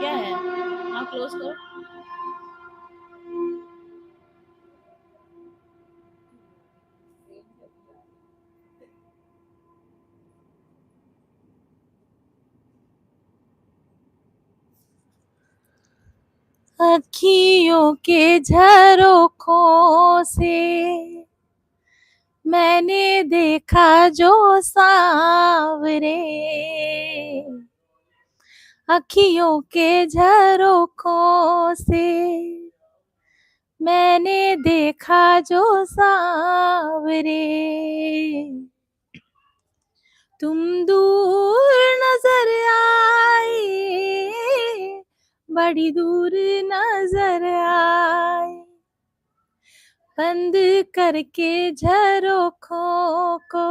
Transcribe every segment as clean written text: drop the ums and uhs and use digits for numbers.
क्या है? हाँ, क्लोज करो। अखियों के झरोखों से मैंने देखा जो सांवरे, अखियों के झरोखों से मैंने देखा जो सांवरे, तुम दूर नजर आए, बड़ी दूर नजर आए, बंद करके झरोखों को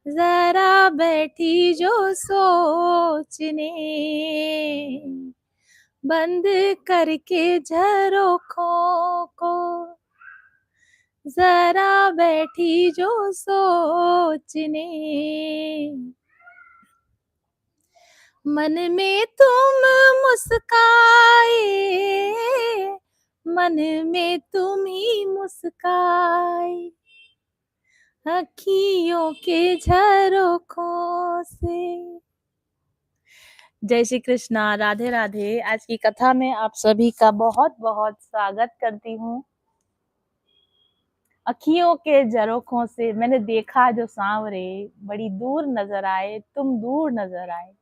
जरा बैठी जो सोचने, बंद करके झरोखों को जरा बैठी जो सोचने, मन में तुम मुस्काए, मन में तुम ही मुस्काए, अखियों के झरोखों से। जय श्री कृष्णा, राधे राधे। आज की कथा में आप सभी का बहुत बहुत स्वागत करती हूँ। अखियों के झरोखों से मैंने देखा जो सांवरे, बड़ी दूर नजर आए, तुम दूर नजर आए,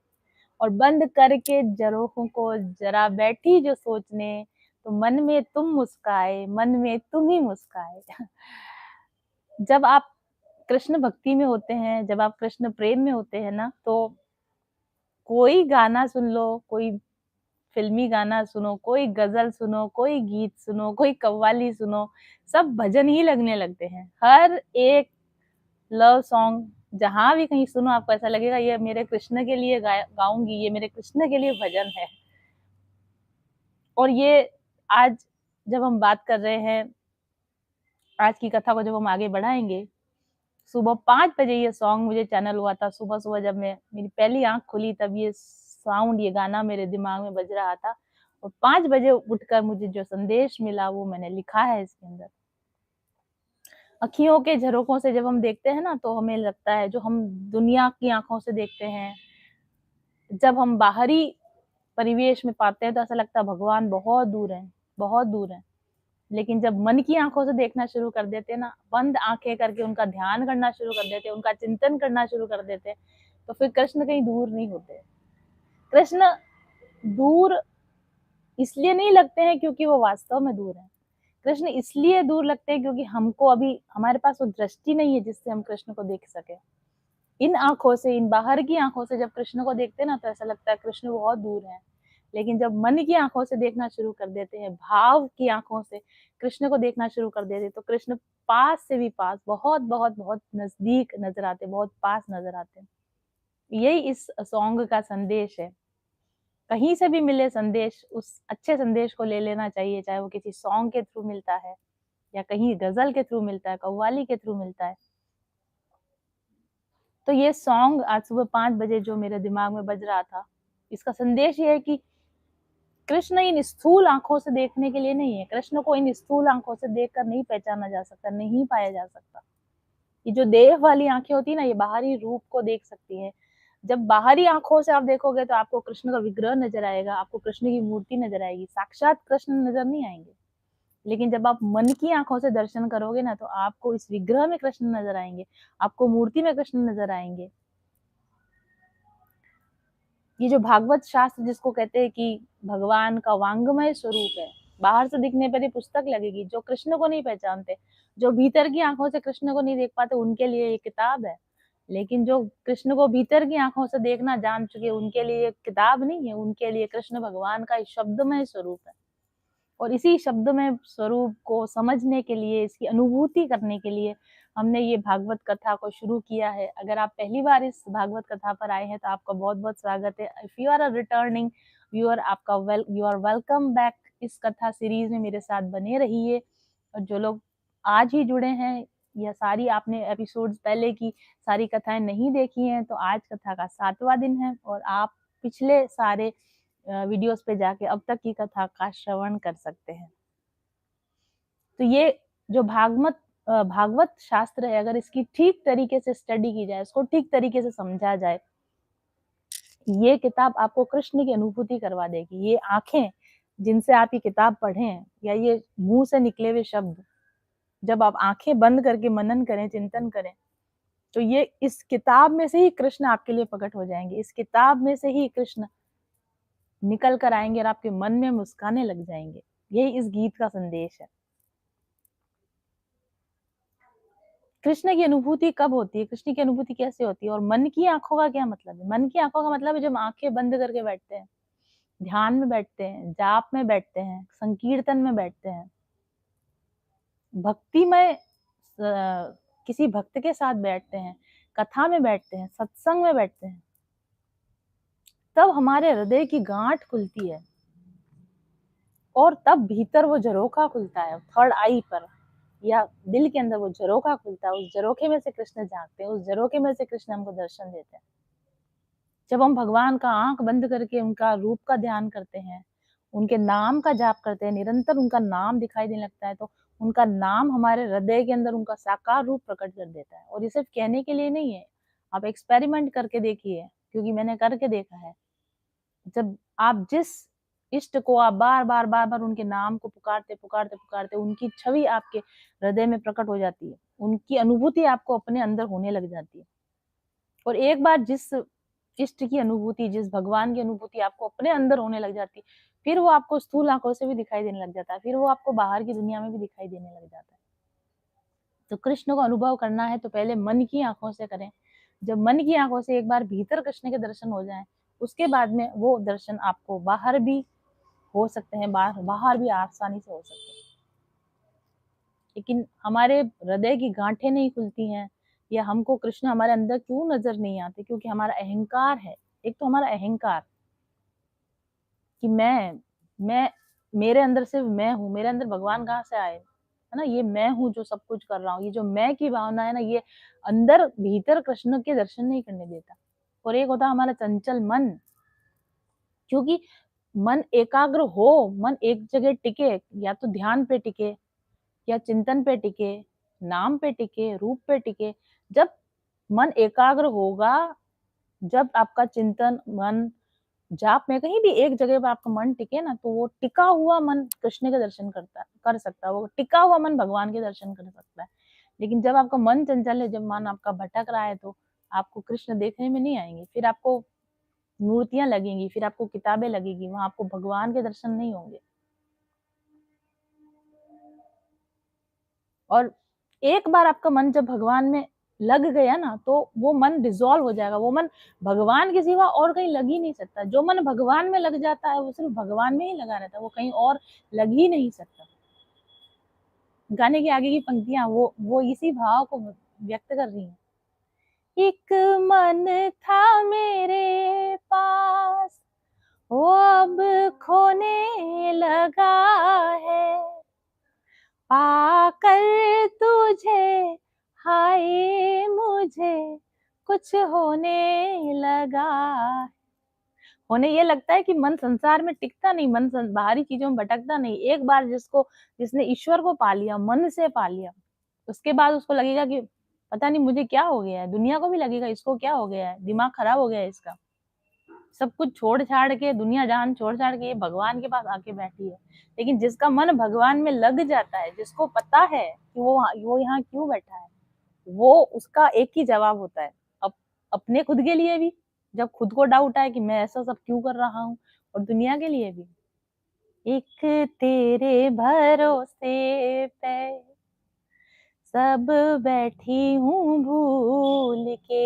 और बंद करके झरोखों को जरा बैठी जो सोचने, तो मन में तुम मुस्काए, मन में तुम ही मुस्काए। जब आप कृष्ण भक्ति में होते हैं, जब आप कृष्ण प्रेम में होते हैं ना, तो कोई गाना सुन लो, कोई फिल्मी गाना सुनो, कोई गजल सुनो, कोई गीत सुनो, कोई कव्वाली सुनो, सब भजन ही लगने लगते हैं। हर एक लव सॉन्ग जहां भी कहीं सुनो, आपको ऐसा लगेगा ये मेरे कृष्ण के लिए गाऊंगी, ये मेरे कृष्ण के लिए भजन है। और ये आज जब हम बात कर रहे हैं, आज की कथा को जब हम आगे बढ़ाएंगे, सुबह 5 बजे ये सॉन्ग मुझे चैनल हुआ था। सुबह सुबह जब मेरी पहली आंख खुली, तब ये साउंड, ये गाना मेरे दिमाग में बज रहा था, और 5 बजे उठकर मुझे जो संदेश मिला वो मैंने लिखा है इसके अंदर। अखियों के झरोखों से जब हम देखते हैं ना, तो हमें लगता है जो हम दुनिया की आंखों से देखते हैं, जब हम बाहरी परिवेश में पाते हैं, तो ऐसा लगता है भगवान बहुत दूर है, बहुत दूर है। लेकिन जब मन की आंखों से देखना शुरू कर देते हैं ना, बंद आंखें करके उनका ध्यान करना शुरू कर देते हैं, उनका चिंतन करना शुरू कर देते हैं, तो फिर कृष्ण कहीं दूर नहीं होते। कृष्ण दूर इसलिए नहीं लगते हैं क्योंकि वो वास्तव में दूर है। कृष्ण इसलिए दूर लगते हैं क्योंकि हमको अभी हमारे पास वो दृष्टि नहीं है जिससे हम कृष्ण को देख सके। इन आंखों से, इन बाहर की आंखों से जब कृष्ण को देखते हैं ना, तो ऐसा लगता है कृष्ण बहुत दूर है। लेकिन जब मन की आंखों से देखना शुरू कर देते हैं, भाव की आंखों से कृष्ण को देखना शुरू कर देते हैं, तो कृष्ण पास से भी पास, बहुत बहुत बहुत नजदीक नजर आते, बहुत पास नजर आते हैं। यही इस सॉन्ग का संदेश है। कहीं से भी मिले संदेश, उस अच्छे संदेश को ले लेना चाहिए, चाहे वो किसी सॉन्ग के थ्रू मिलता है, या कहीं गजल के थ्रू मिलता है, कव्वाली के थ्रू मिलता है। तो ये सॉन्ग आज सुबह 5 बजे जो मेरे दिमाग में बज रहा था, इसका संदेश ये है कि कृष्ण इन स्थूल आंखों से देखने के लिए नहीं है। कृष्ण को इन स्थूल आंखों से देखकर नहीं पहचाना जा सकता, नहीं पाया जा सकता। ये जो देह वाली आंखें होती है ना, ये बाहरी रूप को देख सकती हैं। जब बाहरी आंखों से आप देखोगे, तो आपको कृष्ण का विग्रह नजर आएगा, आपको कृष्ण की मूर्ति नजर आएगी, साक्षात कृष्ण नजर नहीं आएंगे। लेकिन जब आप मन की आंखों से दर्शन करोगे ना, तो आपको इस विग्रह में कृष्ण नजर आएंगे, आपको मूर्ति में कृष्ण नजर आएंगे। ये जो भागवत शास्त्र जिसको कहते हैं कि भगवान का वांग्मय स्वरूप है, बाहर से दिखने पर ये पुस्तक लगेगी। जो कृष्ण को नहीं पहचानते, जो भीतर की आंखों से कृष्ण को नहीं देख पाते, उनके लिए ये किताब है। लेकिन जो कृष्ण को भीतर की आंखों से देखना जान चुके, उनके लिए ये किताब नहीं है, उनके लिए कृष्ण भगवान का शब्दमय स्वरूप है। और इसी शब्दमय स्वरूप को समझने के लिए, इसकी अनुभूति करने के लिए हमने ये भागवत कथा को शुरू किया है। अगर आप पहली बार इस भागवत कथा पर आए हैं, तो आपका बहुत बहुत स्वागत है। If you are a returning viewer, आपका यू आर वेलकम बैक। इस कथा सीरीज में मेरे साथ बने रहिए। और जो लोग आज ही जुड़े हैं, या सारी आपने एपिसोड्स पहले की सारी कथाएं नहीं देखी हैं, तो आज कथा का 7वां दिन है, और आप पिछले सारे वीडियोस पे जाके अब तक की कथा का श्रवण कर सकते हैं। तो ये जो भागवत शास्त्र है, अगर इसकी ठीक तरीके से स्टडी की जाए, इसको ठीक तरीके से समझा जाए, ये किताब आपको कृष्ण की अनुभूति करवा देगी। ये आंखें जिनसे आप ये किताब पढ़ें या ये मुंह से निकले हुए शब्द, जब आप आंखें बंद करके मनन करें, चिंतन करें, तो ये इस किताब में से ही कृष्ण आपके लिए प्रकट हो जाएंगे। इस किताब में से ही कृष्ण निकल कर आएंगे और आपके मन में मुस्काने लग जाएंगे। यही इस गीत का संदेश है। कृष्ण की अनुभूति कब होती है, कृष्ण की अनुभूति कैसे होती है, और मन की आंखों का क्या मतलब है? मन की आंखों का मतलब है जब आंखें बंद करके बैठते हैं, ध्यान में बैठते हैं, जाप में बैठते हैं, संकीर्तन में बैठते हैं, भक्ति में किसी भक्त के साथ बैठते हैं, कथा में बैठते हैं, सत्संग में बैठते हैं, तब हमारे हृदय की गांठ खुलती है और तब भीतर वो झरोखा खुलता है, थर्ड आई पर या दिल के अंदर वो झरोखा खुलता है। उस झरोखे में से कृष्ण झांकते हैं, उस झरोखे में से कृष्ण हमको दर्शन देते हैं। जब हम भगवान का आंख बंद करके उनका रूप का ध्यान करते हैं, उनके नाम का जाप करते हैं, निरंतर उनका नाम दिखाई देने लगता है, तो उनका नाम हमारे हृदय के अंदर उनका साकार रूप प्रकट कर देता है। और ये सिर्फ कहने के लिए नहीं है, आप एक्सपेरिमेंट करके देखिए, क्योंकि मैंने करके देखा है। जब आप जिस इष्ट को आप बार बार उनके नाम को पुकारते पुकारते पुकारते, उनकी छवि आपके हृदय में प्रकट हो जाती है, उनकी अनुभूति आपको अपने अंदर होने लग जाती है। और एक बार जिस इष्ट की अनुभूति, जिस भगवान की अनुभूति आपको अपने अंदर होने लग जाती है, फिर वो आपको स्थूल आंखों से भी दिखाई देने लग जाता है, फिर वो आपको बाहर की दुनिया में भी दिखाई देने लग जाता है। तो कृष्ण को अनुभव करना है तो पहले मन की आंखों से करें। जब मन की आंखों से एक बार भीतर कृष्ण के दर्शन हो जाएं, उसके बाद में वो दर्शन आपको बाहर भी हो सकते हैं, बाहर भी आसानी से हो सकते हैं। लेकिन हमारे हृदय की गांठें नहीं खुलती हैं, या हमको कृष्ण हमारे अंदर क्यों नजर नहीं आते? क्योंकि हमारा अहंकार है। एक तो हमारा अहंकार कि मैं मेरे अंदर सिर्फ मैं हूँ, मेरे अंदर भगवान कहाँ से आए, है ना? ये मैं हूँ जो सब कुछ कर रहा हूँ, ये जो मैं की भावना है ना, ये अंदर भीतर कृष्ण के दर्शन नहीं करने देता। और एक होता है हमारा चंचल मन, क्योंकि मन एकाग्र हो, मन एक जगह टिके, या तो ध्यान पे टिके, या चिंतन पे टिके, नाम पे टिके, रूप पे टिके। जब मन एकाग्र होगा, जब आपका चिंतन, मन, जाप में कहीं भी एक जगह पे आपका मन टिके ना, तो वो टिका हुआ मन कृष्ण के दर्शन कर सकता है, वो टिका हुआ मन भगवान के दर्शन कर सकता है। लेकिन जब आपका मन चंचल है, जब मन आपका भटक रहा है, तो आपको कृष्ण देखने में नहीं आएंगे। फिर आपको मूर्तियां लगेंगी, फिर आपको किताबें लगेगी, वहां आपको भगवान के दर्शन नहीं होंगे। और एक बार आपका मन जब भगवान में लग गया ना, तो वो मन डिसॉल्व हो जाएगा। वो मन भगवान के सिवा और कहीं लग ही नहीं सकता। जो मन भगवान में लग जाता है, वो सिर्फ भगवान में ही लगा रहता है, वो कहीं और लग ही नहीं सकता। गाने के आगे की पंक्तियां वो इसी भाव को व्यक्त कर रही हैं। एक मन था मेरे पास, वो अब खोने लगा है, पाकर तुझे हाय मुझे कुछ होने लगा। होने ये लगता है कि मन संसार में टिकता नहीं, मन बाहरी चीजों में भटकता नहीं। एक बार जिसने ईश्वर को पा लिया, मन से पा लिया, उसके बाद उसको लगेगा कि पता नहीं मुझे क्या हो गया है। दुनिया को भी लगेगा इसको क्या हो गया है, दिमाग खराब हो गया है इसका। सब कुछ छोड़ छाड़ के, दुनिया जहान छोड़ छाड़ के ये भगवान के पास आके बैठी है। लेकिन जिसका मन भगवान में लग जाता है, जिसको पता है कि वो यहाँ क्यों बैठा है, वो उसका एक ही जवाब होता है, अपने खुद के लिए भी, जब खुद को डाउट आए कि मैं ऐसा सब क्यों कर रहा हूँ, और दुनिया के लिए भी, एक तेरे भरोसे पे सब बैठी हूँ भूल के,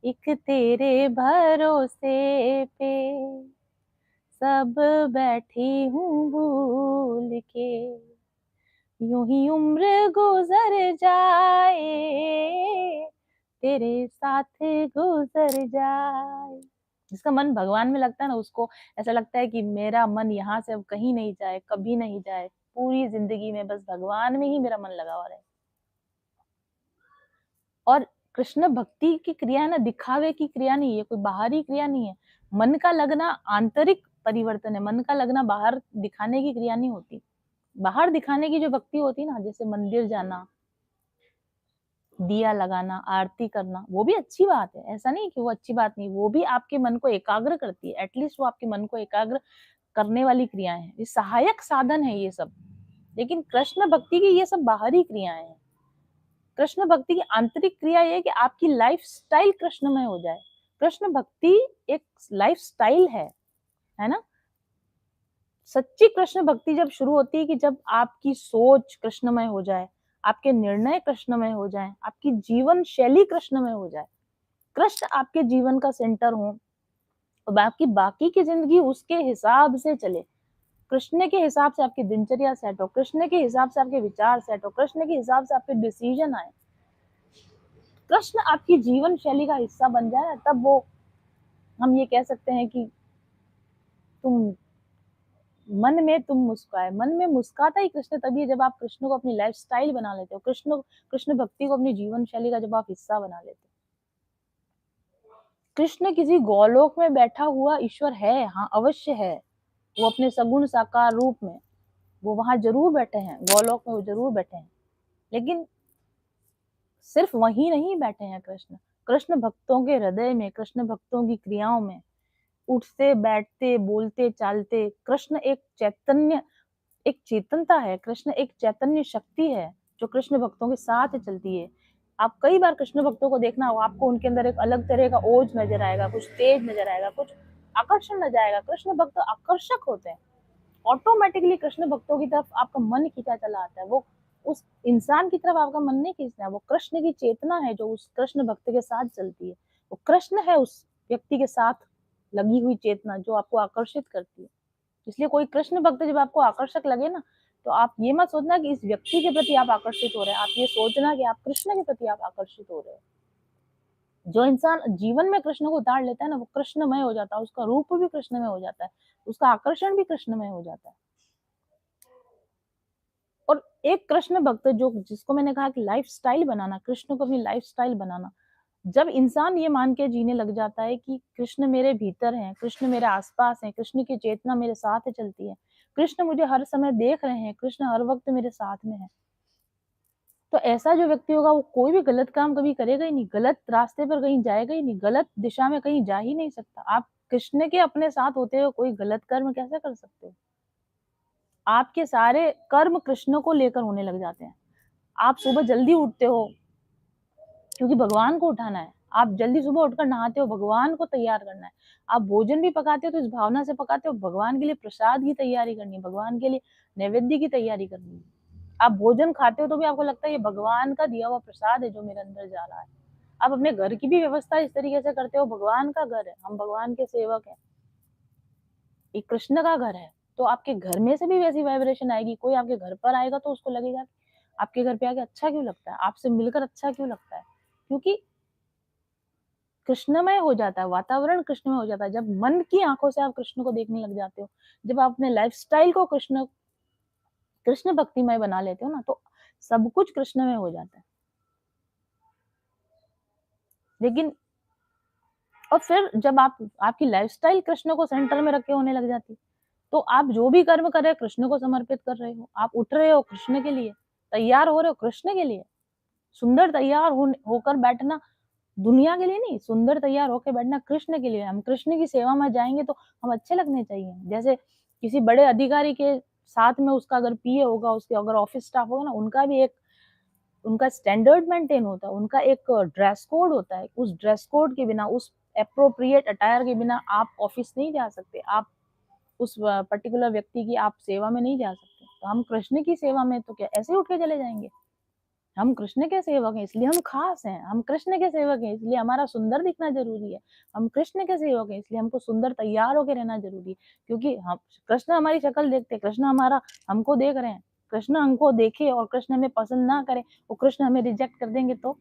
एक तेरे भरोसे पे सब बैठी हूँ भूल के, यूं ही उम्र गुजर जाए, तेरे साथ गुजर जाए। जिसका मन भगवान में लगता है ना, उसको ऐसा लगता है कि मेरा मन यहाँ से अब कहीं नहीं जाए, कभी नहीं जाए, पूरी जिंदगी में बस भगवान में ही मेरा मन लगा हुआ रहे। और कृष्ण भक्ति की क्रिया है ना, दिखावे की क्रिया नहीं है, कोई बाहरी क्रिया नहीं है। मन का लगना आंतरिक परिवर्तन है, मन का लगना बाहर दिखाने की क्रिया नहीं होती। बाहर दिखाने की जो भक्ति होती है ना, जैसे मंदिर जाना, दिया लगाना, आरती करना, वो भी अच्छी बात है। ऐसा नहीं कि वो अच्छी बात नहीं, वो भी आपके मन को एकाग्र करती है। एट लीस्ट वो आपके मन को एकाग्र करने वाली क्रियाएँ हैं। ये सहायक साधन है ये सब। लेकिन कृष्ण भक्ति की ये सब बाहरी क्रियाएँ हैं। कृष्ण भक्ति की आंतरिक क्रिया ये है कि आपकी लाइफ़स्टाइल कृष्णमय हो जाए। कृष्ण भक्ति एक लाइफ़स्टाइल है ना? सच्ची कृष्ण भक्ति जब शुरू होती है कि जब आपकी सोच कृष्णमय हो जाए, आपके निर्णय कृष्णमय हो जाएँ, आपकी जीवन शैली कृष्णमय हो जाए। कृष्ण आपके जीवन का सेंटर हो, और बाकी बाकी की ज़िंदगी उसके हिसाब से चले। कृष्ण के हिसाब से आपकी दिनचर्या सेट हो, कृष्ण के हिसाब से आपके विचार सेट हो, कृष्ण के हिसाब से आपके डिसीजन आए। कृष्ण आपकी जीवन शैली का हिस्सा बन जाए, तब वो हम ये कह सकते हैं कि तुम मन में तुम मुस्काए। मन में मुस्काता ही कृष्ण तभी है जब आप कृष्ण को अपनी लाइफ़स्टाइल बना लेते हो। कृष्ण कृष्ण भक्ति को अपनी जीवन शैली का जब आप हिस्सा बना लेते हो। कृष्ण किसी गोलोक में बैठा हुआ ईश्वर है, हाँ अवश्य है। वो अपने सगुण साकार रूप में वो वहाँ ज़रूर बैठे हैं, गोलोक में वो ज़रूर बैठे हैं। लेकिन सिर्फ वहीं नहीं बैठे हैं कृष्ण। कृष्ण भक्तों के हृदय में, कृष्ण भक्तों की क्रियाओं में, उठते, बैठते, बोलते, चालते, कृष्ण एक चेतनता है, कृष्ण एक चैतन्य शक्ति है, जो कृष्ण भक्तों के साथ चलती है। आप कई बार कृष्ण भक्तों को देखना हो, आपको उनके अंदर एक अलग तरह का ओज नज़र आएगा, कुछ तेज नज़र आएगा, कुछ आकर्षण नज़र आएगा। कृष्ण भक्त आकर्षक होते हैं। ऑटोमेटिकली कृष्ण भक्तों की तरफ आपका मन खींचा चला आता है। वो उस इंसान की तरफ आपका मन नहीं खींचना है, वो कृष्ण की चेतना है जो उस कृष्ण भक्त के साथ चलती है। वो कृष्ण है उस व्यक्ति के साथ लगी हुई चेतना जो आपको आकर्षित करती है। इसलिए कोई कृष्ण भक्त जब आपको आकर्षक लगे ना, तो आप ये मत सोचना कि इस व्यक्ति के प्रति आप आकर्षित हो रहे हैं, आप ये सोचना कि आप कृष्ण के प्रति आप आकर्षित हो रहे हो। जो इंसान जीवन में कृष्ण को उतार लेता है ना, वो कृष्णमय हो जाता है, उसका रूप भी कृष्णमय हो जाता है, उसका आकर्षण भी कृष्णमय हो जाता है। और एक कृष्ण भक्त जो जिसको मैंने कहा कि लाइफ़स्टाइल बनाना, कृष्ण को अपनी लाइफ़स्टाइल बनाना, जब इंसान ये मान के जीने लग जाता है कि कृष्ण मेरे भीतर हैं, कृष्ण मेरे आस-पास हैं, कृष्ण की चेतना मेरे साथ चलती है, कृष्ण मुझे हर समय देख रहे हैं, कृष्ण हर वक़्त मेरे साथ में है। तो ऐसा जो व्यक्ति होगा वो कोई भी गलत काम कभी करेगा ही नहीं, गलत रास्ते पर कहीं जाएगा ही नहीं, गलत दिशा में कहीं जा ही नहीं सकता। आप कृष्ण के अपने साथ होते हुए कोई गलत कर्म कैसे कर सकते हो? आपके सारे कर्म कृष्ण को लेकर होने लग जाते हैं। आप सुबह जल्दी उठते हो क्योंकि भगवान को उठाना है। आप जल्दी सुबह उठकर नहाते हो, भगवान को तैयार करना है। आप भोजन भी पकाते हो तो इस भावना से पकाते हो, भगवान के लिए प्रसाद की तैयारी करनी है, भगवान के लिए नैवेद्य की तैयारी करनी है। आप भोजन खाते हो तो भी आपको लगता है ये भगवान का दिया हुआ प्रसाद है जो मेरे अंदर जा रहा है। आप अपने घर की भी व्यवस्था इस तरीके से करते हो, भगवान का घर है, हम भगवान के सेवक हैं, ये कृष्ण का घर है, तो आपके घर में से भी वैसी वाइब्रेशन आएगी। कोई आपके घर पर आएगा तो उसको लगेगा कि आपके घर पे आके अच्छा क्यों लगता है, आपसे मिलकर अच्छा क्यों लगता है? क्योंकि कृष्णमय हो जाता है, वातावरण कृष्णमय हो जाता है। जब मन की आँखों से आप कृष्ण को देखने लग जाते हो, जब आप अपने लाइफ़स्टाइल को कृष्ण कृष्ण भक्तिमय बना लेते हो ना, तो सब कुछ कृष्णमय हो जाता है। लेकिन और फिर जब आप आपकी लाइफ़स्टाइल कृष्ण को सेंटर में रख के होने लग जाती है, तो आप जो भी कर्म कर रहे हो कृष्ण को समर्पित कर रहे हो। आप उठ रहे हो कृष्ण के लिए, तैयार हो रहे हो कृष्ण के लिए। सुंदर तैयार होकर बैठना दुनिया के लिए नहीं, सुंदर तैयार होके बैठना कृष्ण के लिए। हम कृष्ण की सेवा में जाएँगे तो हम अच्छे लगने चाहिए। जैसे किसी बड़े अधिकारी के साथ में उसका अगर पीए होगा, उसके अगर ऑफ़िस स्टाफ होगा ना, उनका भी एक उनका स्टैंडर्ड मेंटेन होता है, उनका एक ड्रेस कोड होता है। उस ड्रेस कोड के बिना, उस एप्रोप्रिएट अटायर के बिना आप ऑफ़िस नहीं जा सकते। आप उस पर्टिकुलर व्यक्ति की आप सेवा में नहीं जा सकते। तो हम कृष्ण की सेवा में तो क्या ऐसे ही उठ के चले जाएँगे? हम कृष्ण के सेवक हैं इसलिए हम खास हैं, हम कृष्ण के सेवक हैं इसलिए हमारा सुंदर दिखना ज़रूरी है। हम कृष्ण के सेवक हैं इसलिए हमको सुंदर तैयार होके रहना ज़रूरी है। क्योंकि हम कृष्ण हमारी शक्ल देखते हैं, कृष्ण हमारा हमको देख रहे हैं। कृष्ण हमको देखे और कृष्ण हमें पसंद ना करे, वो कृष्ण हमें रिजेक्ट कर देंगे तो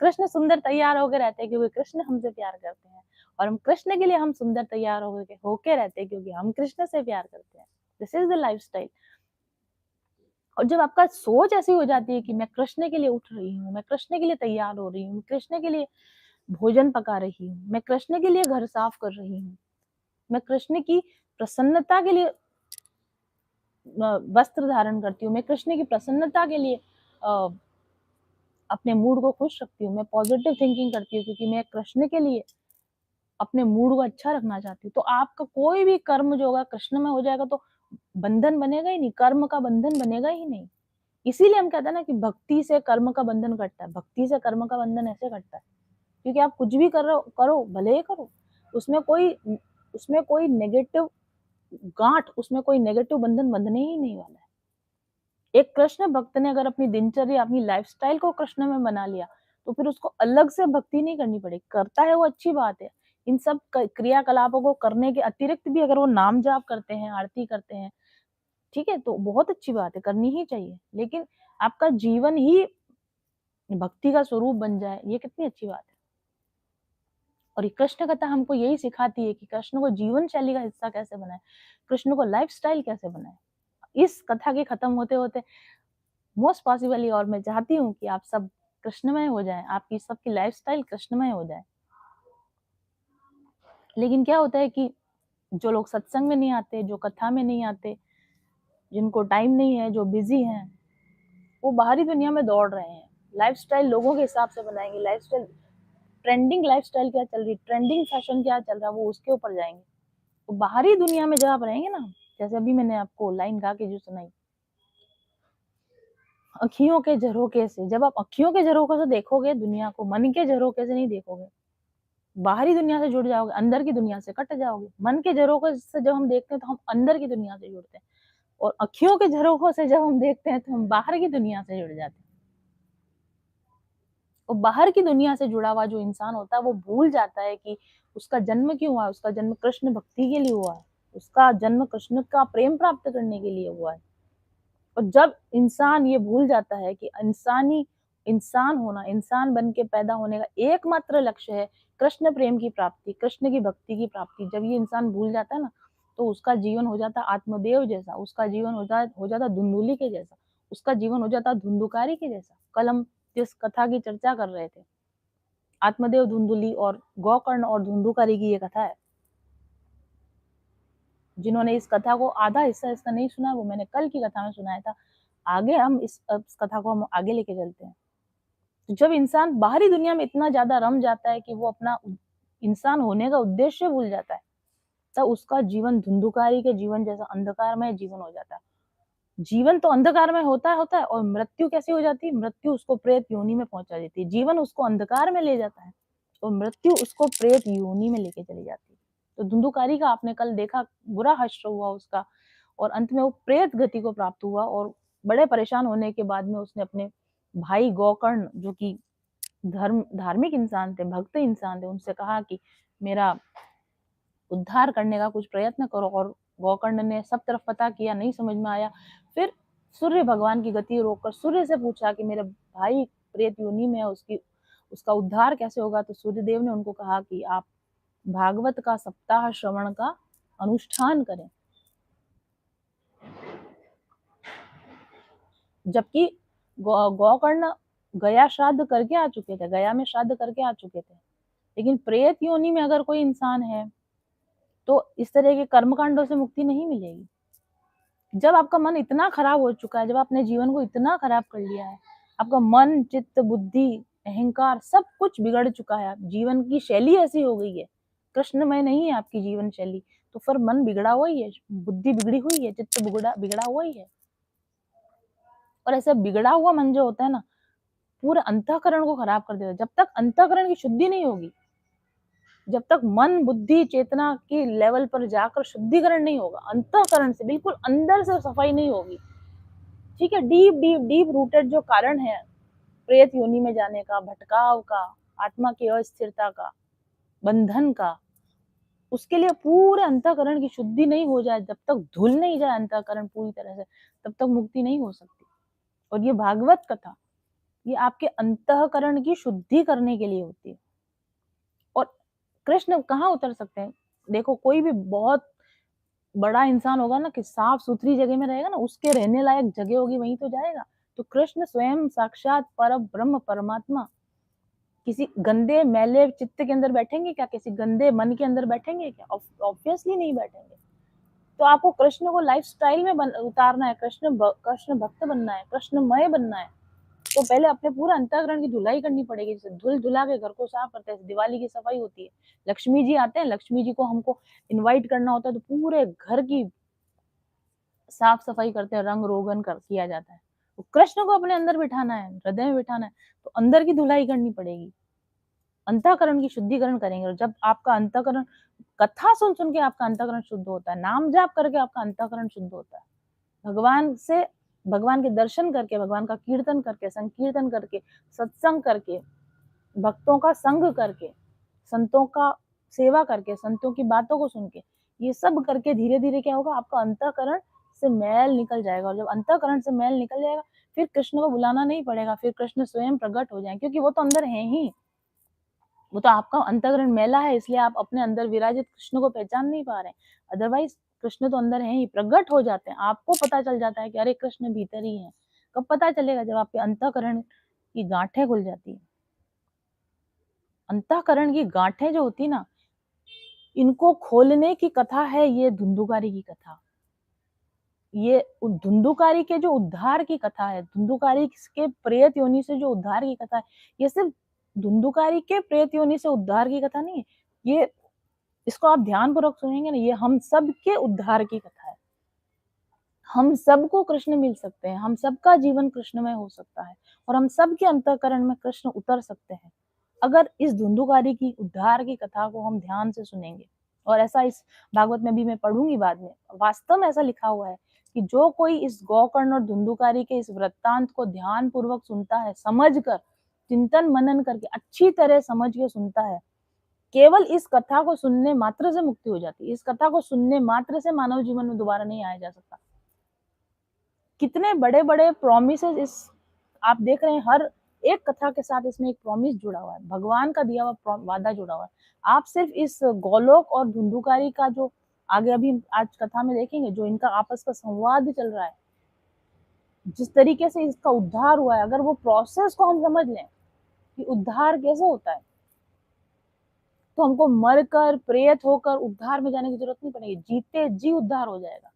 कृष्ण सुंदर तैयार होके रहते हैं क्योंकि कृष्ण हमसे प्यार करते हैं। और हम कृष्ण के लिए हम सुंदर तैयार होके रहते हैं क्योंकि हम कृष्ण से प्यार करते हैं। This is the lifestyle. और जब आपका सोच ऐसी हो जाती है कि मैं कृष्ण के लिए उठ रही हूँ, मैं कृष्ण के लिए तैयार हो रही हूँ, कृष्ण के लिए भोजन पका रही हूँ, मैं कृष्ण के लिए घर साफ कर रही हूँ, मैं कृष्ण की प्रसन्नता के लिए वस्त्र धारण करती हूँ, मैं कृष्ण की प्रसन्नता के लिए अपने मूड को खुश रखती हूँ, मैं पॉजिटिव थिंकिंग करती हूँ क्योंकि मैं कृष्ण के लिए अपने मूड को अच्छा रखना चाहती हूँ। तो आपका कोई भी कर्म जो होगा कृष्ण में हो जाएगा तो बंधन बनेगा ही नहीं, कर्म का बंधन बनेगा ही नहीं। इसीलिए हम कहते हैं ना कि भक्ति से कर्म का बंधन कटता है, भक्ति से कर्म का बंधन ऐसे कटता है क्योंकि आप कुछ भी कर रहे हो करो, भले ही करो, उसमें कोई नेगेटिव गांठ, उसमें कोई नेगेटिव बंधन बंधने ही नहीं वाला है। एक कृष्ण भक्त ने अगर अपनी दिनचर्या, अपनी लाइफस्टाइल को कृष्ण में बना लिया, तो फिर उसको अलग से भक्ति नहीं करनी पड़ेगी। करता है वो अच्छी बात है। इन सब क्रियाकलापों को करने के अतिरिक्त भी अगर वो नाम जाप करते हैं, आरती करते हैं, ठीक है, तो बहुत अच्छी बात है, करनी ही चाहिए। लेकिन आपका जीवन ही भक्ति का स्वरूप बन जाए, ये कितनी अच्छी बात है। और ये कृष्ण कथा हमको यही सिखाती है कि कृष्ण को जीवन शैली का हिस्सा कैसे बनाए, कृष्ण को लाइफस्टाइल कैसे बनाए। इस कथा के खत्म होते होते मोस्ट पॉसिबली, और मैं चाहती हूँ कि आप सब कृष्णमय हो जाएं, आपकी सबकी लाइफस्टाइल कृष्णमय हो जाए। लेकिन क्या होता है कि जो लोग सत्संग में नहीं आते, जो कथा में नहीं आते, जिनको टाइम नहीं है, जो बिजी हैं, वो बाहरी दुनिया में दौड़ रहे हैं। लाइफस्टाइल लोगों के हिसाब से बनाएंगे, लाइफस्टाइल ट्रेंडिंग लाइफस्टाइल क्या चल रही, ट्रेंडिंग फैशन क्या चल रहा है, वो उसके ऊपर जाएंगे। तो बाहरी दुनिया में जब आप रहेंगे ना, जैसे अभी मैंने आपको लाइन गा के जो सुनाई, अखियों के झरोके से, जब आप अखियों के झरोके से देखोगे दुनिया को, मन के झरोके से नहीं देखोगे, बाहरी दुनिया से जुड़ जाओगे, अंदर की दुनिया से कट जाओगे। मन के झरोकों से जब हम देखते हैं तो हम अंदर की दुनिया से जुड़ते हैं, और अखियों के झरोकों से जब हम देखते हैं तो हम बाहर की दुनिया से जुड़ जाते हैं। और बाहर की दुनिया से जुड़ा हुआ जो इंसान होता है वो भूल जाता है कि उसका जन्म क्यों हुआ है, उसका जन्म कृष्ण भक्ति के लिए हुआ है, उसका जन्म कृष्ण का प्रेम प्राप्त करने के लिए हुआ है। और जब इंसान ये भूल जाता है कि इंसान होना, इंसान बन के पैदा होने का एकमात्र लक्ष्य है कृष्ण प्रेम की प्राप्ति, कृष्ण की भक्ति की प्राप्ति, जब ये इंसान भूल जाता है ना, तो उसका जीवन हो जाता आत्मदेव जैसा, उसका जीवन हो जाता धुंधुली के जैसा, उसका जीवन हो जाता धुंधुकारी के जैसा। कल हम जिस कथा की चर्चा कर रहे थे, आत्मदेव, धुंधुली और गोकर्ण और धुंधुकारी की ये कथा है। जिन्होंने इस कथा को आधा हिस्सा इसका नहीं सुना, वो मैंने कल की कथा में सुनाया था। आगे हम इस कथा को हम आगे लेके चलते हैं। तो जब इंसान बाहरी दुनिया में इतना ज्यादा रम जाता है कि वो अपना इंसान होने का उद्देश्य भूल जाता है, तब उसका जीवन धुंधुकारी के जीवन जैसा अंधकारमय जीवन हो जाता है। जीवन तो अंधकारमय होता है, और मृत्यु कैसी हो जाती है, मृत्यु उसको प्रेत योनि में पहुंचा देती है। जीवन उसको अंधकार में ले जाता है और मृत्यु उसको प्रेत योनि में लेके चली जाती है। तो धुंधुकारी का आपने कल देखा, बुरा हश्र हुआ उसका, और अंत में वो प्रेत गति को प्राप्त हुआ। और बड़े परेशान होने के बाद में उसने अपने भाई गोकर्ण, जो कि धार्मिक इंसान थे, भक्त इंसान थे, उनसे कहा कि मेरा उद्धार करने का कुछ प्रयत्न करो। और गोकर्ण ने सब तरफ पता किया, नहीं समझ में आया। फिर सूर्य भगवान की गति रोककर सूर्य से पूछा कि मेरे भाई प्रेत योनि में है, उसका उद्धार कैसे होगा। तो सूर्यदेव ने उनको कहा कि आप भागवत का सप्ताह श्रवण का अनुष्ठान करें। जबकि गोकर्ण गया श्राद्ध करके आ चुके थे, गया में श्राद्ध करके आ चुके थे। लेकिन प्रेत योनि में अगर कोई इंसान है तो इस तरह के कर्मकांडों से मुक्ति नहीं मिलेगी। जब आपका मन इतना खराब हो चुका है, जब आपने जीवन को इतना खराब कर लिया है, आपका मन, चित्त, बुद्धि, अहंकार सब कुछ बिगड़ चुका है, जीवन की शैली ऐसी हो गई है, कृष्णमय नहीं है आपकी जीवन शैली, तो फिर मन बिगड़ा हुआ ही है, बुद्धि बिगड़ी हुई है, चित्त बिगड़ा हुआ ही है। और ऐसा बिगड़ा हुआ मन जो होता है ना, पूरे अंतःकरण को खराब कर देता है। जब तक अंतःकरण की शुद्धि नहीं होगी, जब तक मन, बुद्धि, चेतना की लेवल पर जाकर शुद्धिकरण नहीं होगा, अंतःकरण से बिल्कुल अंदर से सफाई नहीं होगी, ठीक है, डीप डीप डीप रूटेड जो कारण है प्रेत योनि में जाने का, भटकाव का, आत्मा की अस्थिरता का, बंधन का, उसके लिए पूरे अंतःकरण की शुद्धि नहीं हो जाए, जब तक धुल नहीं जाए अंतःकरण पूरी तरह से, तब तक मुक्ति नहीं हो सकती। और ये भागवत कथा, ये आपके अंतःकरण की शुद्धि करने के लिए होती है। और कृष्ण कहाँ उतर सकते हैं, देखो कोई भी बहुत बड़ा इंसान होगा ना, कि साफ सुथरी जगह में रहेगा ना, उसके रहने लायक जगह होगी वहीं तो जाएगा। तो कृष्ण स्वयं साक्षात पर ब्रह्म परमात्मा, किसी गंदे मैले चित्त के अंदर बैठेंगे क्या? किसी गंदे मन के अंदर बैठेंगे क्या? ऑब्वियसली नहीं बैठेंगे। तो आपको कृष्ण को लाइफ़स्टाइल में उतारना है, कृष्ण भक्त बनना है, कृष्णमय बनना है। तो पहले अपने पूरे अंतःकरण की धुलाई करनी पड़ेगी। जैसे धुल-धुला के घर को साफ करते हैं, दिवाली की सफाई होती है। लक्ष्मी जी आते हैं, लक्ष्मी जी को हमको इनवाइट करना होता है, तो पूरे घर की साफ-सफाई करते हैं, रंग-रोगन किया जाता है। तो कृष्ण को अपने अंदर बिठाना है, हृदय में बिठाना है, तो अंदर की धुलाई करनी पड़ेगी। अंतःकरण की शुद्धिकरण करेंगे, और जब आपका अंतःकरण कथा सुन-सुन के आपका अंतःकरण शुद्ध होता है, नाम जाप करके आपका अंतःकरण शुद्ध होता है। भगवान के दर्शन करके, भगवान का कीर्तन करके, संकीर्तन करके, सत्संग करके, भक्तों का संग करके, संतों का सेवा करके, संतों की बातों को सुन के, ये सब करके धीरे-धीरे क्या होगा, आपका अंतःकरण से मैल निकल जाएगा, और जब अंतःकरण से मैल निकल जाएगा, फिर कृष्ण को बुलाना नहीं पड़ेगा, फिर कृष्ण स्वयं प्रकट हो जाएँगे, क्योंकि वो तो अंदर हैं ही। वो तो आपका अंतःकरण मैला है, इसलिए आप अपने अंदर विराजित कृष्ण को पहचान नहीं पा रहे हैं। अदरवाइज़ कृष्ण तो अंदर हैं ही, प्रकट हो जाते हैं। आपको पता चल जाता है कि अरे कृष्ण भीतर ही हैं। कब पता चलेगा? जब आपके अंतःकरण की गाँठें खुल जाती हैं। अंतःकरण की गाँठें जो होती है ना, इनको खोलने की कथा है ये धुंधुकारी की कथा। ये धुंधुकारी के जो उद्धार की कथा है, धुंधुकारी के प्रेत योनि से जो उद्धार की कथा है, ये सिर्फ़ धुंधुकारी के प्रेत योनि से उद्धार की कथा नहीं है। ये इसको आप ध्यानपूर्वक सुनेंगे ना, ये हम सबके उद्धार की कथा है। हम सबको कृष्ण मिल सकते हैं, हम सबका जीवन कृष्णमय हो सकता है, और हम सबके अंतःकरण में कृष्ण उतर सकते हैं, अगर इस धुंधुकारी की उद्धार की कथा को हम ध्यान से सुनेंगे। और ऐसा इस भागवत में भी मैं पढ़ूँगी बाद में, वास्तव में ऐसा लिखा हुआ है कि जो कोई इस गोकर्ण और धुंधुकारी के इस वृत्तांत को ध्यानपूर्वक सुनता है, समझकर, चिंतन-मनन करके, अच्छी तरह समझ के सुनता है, केवल इस कथा को सुनने मात्र से मुक्ति हो जाती है। इस कथा को सुनने मात्र से मानव जीवन में दोबारा नहीं आया जा सकता। कितने बड़े-बड़े प्रॉमिसेस इस आप देख रहे हैं, हर एक कथा के साथ इसमें एक प्रॉमिस जुड़ा हुआ है। भगवान का दिया हुआ वादा जुड़ा हुआ है। आप सिर्फ़ इस गोलोक और धुंधुकारी का जो आगे अभी आज कथा में देखेंगे, जो इनका आपस का संवाद चल रहा है, जिस तरीके से इसका उद्धार हुआ है, अगर वो प्रोसेस को हम समझ लें कि उद्धार कैसे होता है, तो हमको मरकर, प्रेत होकर उद्धार में जाने की ज़रूरत नहीं पड़ेगी, जीते जी उद्धार हो जाएगा।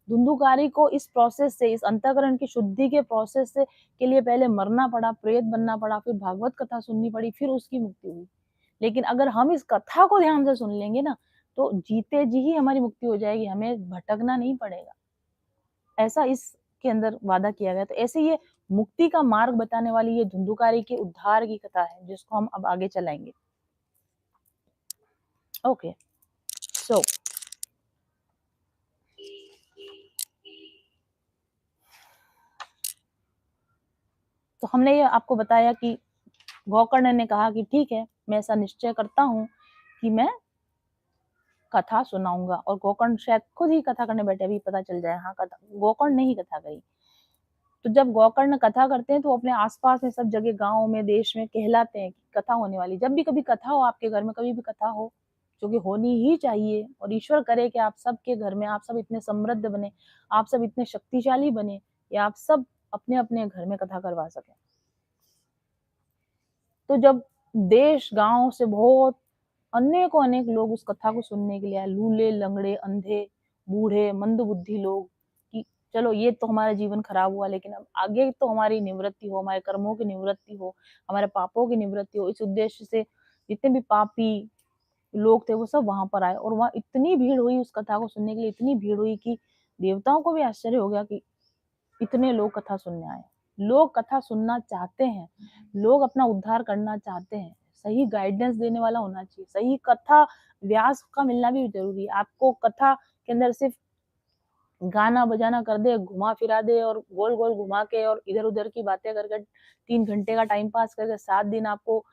धुंधुकारी को इस प्रोसेस से, इस अंतःकरण की शुद्धि के प्रोसेस से के लिए पहले मरना पड़ा, प्रेत बनना पड़ा, फिर भागवत कथा सुननी पड़ी, फिर उसकी मुक्ति हुई। लेकिन अगर हम इस कथा को ध्यान से सुन लेंगे ना, तो जीते जी ही हमारी मुक्ति हो जाएगी, हमें भटकना नहीं पड़ेगा। ऐसा इसके अंदर वादा किया गया। तो ऐसे ये मुक्ति का मार्ग बताने वाली ये धुंधुकारी के उद्धार की कथा है, जिसको हम अब आगे चलाएँगे। ओके, सो तो हमने ये आपको बताया कि गोकर्ण ने कहा कि ठीक है, मैं ऐसा निश्चय करता हूँ कि मैं कथा सुनाऊँगा, और गोकर्ण शायद खुद ही कथा करने बैठे, अभी पता चल जाए, हाँ, कथा गोकर्ण ने ही कथा करी। तो जब गोकर्ण कथा करते हैं, तो अपने आस-पास में सब जगह गाँव में, देश में कहलाते हैं कि कथा होने वाली। जब भी कभी कथा हो आपके घर में, कभी भी कथा हो, जो कि होनी ही चाहिए, और ईश्वर करे कि आप सबके घर में आप सब इतने समृद्ध बने, आप सब इतने शक्तिशाली बने, या आप सब अपने-अपने घर में कथा करवा सकें। तो जब देश, गाँव से बहुत अनेकों-अनेक लोग उस कथा को सुनने के लिए आए, लूले, लंगड़े, अंधे, बूढ़े, मंदबुद्धि लोग, कि चलो ये तो हमारा जीवन खराब हुआ, लेकिन अब आगे तो हमारी निवृत्ति हो, हमारे कर्मों की निवृत्ति हो, हमारे पापों की निवृत्ति हो। इस उद्देश्य से जितने भी पापी लोग थे, वो सब वहाँ पर आए, और वहाँ इतनी भीड़ हुई उस कथा को सुनने के लिए, इतनी भीड़ हुई कि देवताओं को भी आश्चर्य हो गया कि इतने लोग कथा सुनने आए। लोग कथा सुनना चाहते हैं, लोग अपना उद्धार करना चाहते हैं। सही गाइडेंस देने वाला होना चाहिए, सही कथा व्यास का मिलना भी ज़रूरी है। आपको कथा के अंदर सिर्फ़ गाना बजाना कर दे, घुमा-फिरा दे, और गोल-गोल घुमा के और इधर-उधर की बातें कर कर 3 घंटे का टाइम पास करके 7 दिन आपको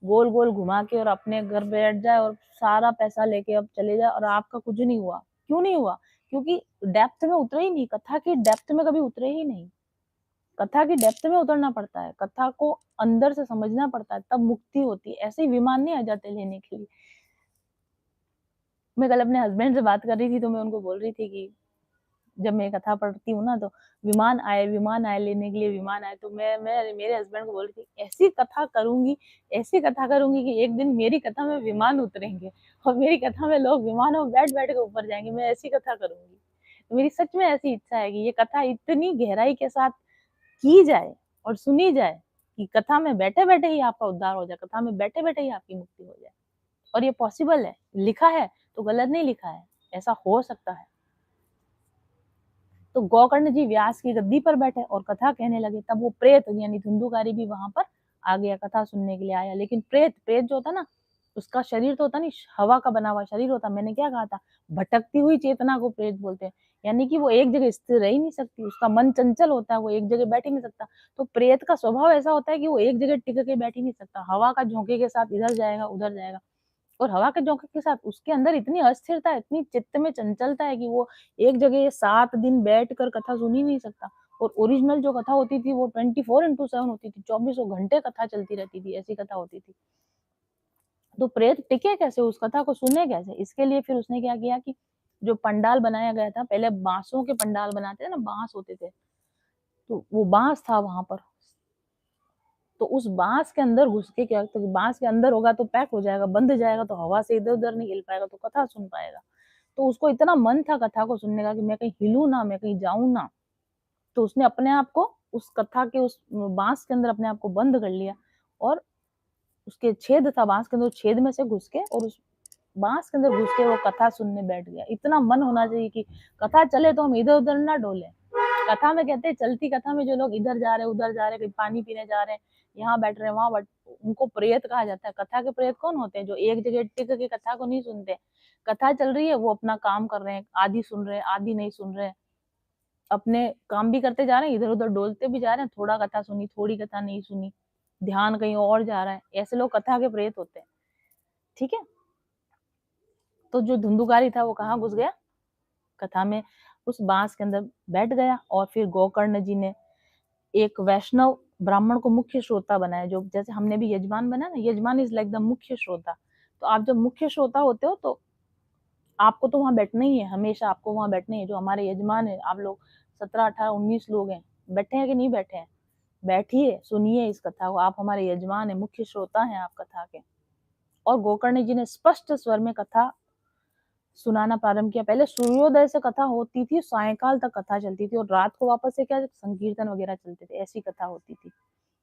गोल-गोल घुमा के और अपने घर बैठ जाए, और सारा पैसा लेके अब चले जाए, और आपका कुछ नहीं हुआ। क्यों नहीं हुआ? क्योंकि डेप्थ में उतरे ही नहीं, कथा की डेप्थ में कभी उतरे ही नहीं। कथा की डेप्थ में उतरना पड़ता है, कथा को अंदर से समझना पड़ता है, तब मुक्ति होती है। ऐसे ही विमान नहीं आ जाते लेने के लिए। मैं कल अपने हस्बैंड से बात कर रही थी, तो मैं उनको बोल रही थी कि जब मैं कथा पढ़ती हूँ ना, तो विमान आए लेने के लिए विमान आए, तो मैं मेरे हस्बैंड को बोल रही थी, ऐसी कथा करूँगी कि एक दिन मेरी कथा में विमान उतरेंगे और मेरी कथा में लोग विमानों में बैठ-बैठ के ऊपर जाएँगे, मैं ऐसी कथा करूँगी। तो मेरी सच में ऐसी इच्छा है कि ये कथा इतनी गहराई के साथ की जाए और सुनी जाए कि कथा में बैठे-बैठे ही आपका उद्धार हो जाए, कथा में बैठे-बैठे ही आपकी मुक्ति हो जाए। और ये पॉसिबल है, लिखा है तो गलत नहीं लिखा है, ऐसा हो सकता है। तो गोकर्ण जी व्यास की गद्दी पर बैठे और कथा कहने लगे, तब वो प्रेत यानी धुंधुकारी भी वहां पर आ गया, कथा सुनने के लिए आया। लेकिन प्रेत जो होता ना, उसका शरीर तो होता नहीं, हवा का बना हुआ शरीर होता। मैंने क्या कहा था, भटकती हुई चेतना को प्रेत बोलते हैं, यानी कि वो एक जगह स्थिर रह ही नहीं सकती, उसका मन चंचल होता है, वो एक जगह बैठ ही नहीं सकता। तो प्रेत का स्वभाव ऐसा होता है कि वो एक जगह टिक के बैठ ही नहीं सकता, हवा का झोंके के साथ इधर जाएगा उधर जाएगा। और हवा के झोंके के साथ उसके अंदर इतनी अस्थिरता है, इतनी चित्त में चंचलता है कि वो एक जगह 7 दिन बैठकर कथा सुन ही नहीं सकता। और ओरिजिनल जो कथा होती थी वो 24/7 होती थी, चौबीसों घंटे कथा चलती रहती थी, ऐसी कथा होती थी। तो प्रेत टिके कैसे, उस कथा को सुने कैसे? इसके लिए फिर उसने क्या किया कि जो पंडाल बनाया गया था, पहले बाँसों के पंडाल बनाते थे ना, बाँस होते थे, तो वो बाँस था वहाँ पर। तो उस बाँस के अंदर घुस के क्या, तो बाँस के अंदर होगा तो पैक हो जाएगा, बंध जाएगा तो हवा से इधर-उधर नहीं हिल पाएगा, तो कथा सुन पाएगा। तो उसको इतना मन था कथा को सुनने का कि मैं कहीं हिलूँ ना, मैं कहीं जाऊँ ना। तो उसने अपने आप को उस कथा के उस बाँस के अंदर अपने आप को बंद कर लिया और उसके छेद था बाँस के अंदर, छेद में से घुस के और उस बाँस के अंदर घुस के वो कथा सुनने बैठ गया। इतना मन होना चाहिए कि कथा चले तो हम इधर-उधर ना डोलें। कथा में कहते हैं, चलती कथा में जो लोग इधर जा रहे हैं, उधर जा रहे हैं, कहीं पानी पीने जा रहे हैं, यहाँ बैठ रहे हैं, वहाँ बैठ, उनको प्रेत कहा जाता है। कथा के प्रेत कौन होते हैं? जो एक जगह टिक के कथा को नहीं सुनते। कथा चल रही है, वो अपना काम कर रहे हैं, आधी सुन रहे हैं, आधी नहीं सुन रहे हैं। अपने काम भी करते जा रहे हैं, इधर-उधर डोलते भी जा रहे हैं, थोड़ा कथा सुनी, थोड़ी कथा नहीं सुनी, ध्यान कहीं और जा रहा है। ऐसे लोग कथा के प्रेत होते हैं। ठीक है? तो जो धुंधुकारी था वो कहाँ घुस गया? कथा में उस बाँस के अंदर बैठ गया और फिर गोकर्ण जी ने एक वैष्णव ब्राह्मण को मुख्य श्रोता बनाया, जो जैसे हमने भी यजमान बनाया ना, यजमान इज़ लाइक द मुख्य श्रोता। तो आप जब मुख्य श्रोता होते हो तो आपको तो वहाँ बैठना ही है, हमेशा आपको वहाँ बैठना ही है। जो हमारे यजमान हैं, आप लोग 17, 18, 19 लोग हैं, बैठे हैं कि नहीं बैठे हैं? बैठिए, सुनिए इस कथा को, आप हमारे यजमान हैं, मुख्य श्रोता हैं आप कथा के। और गोकर्ण जी ने स्पष्ट स्वर में कथा सुनाना प्रारंभ किया। पहले सूर्योदय से कथा होती थी, सायंकाल तक कथा चलती थी और रात को वापस से क्या संकीर्तन वगैरह चलते थे, ऐसी कथा होती थी।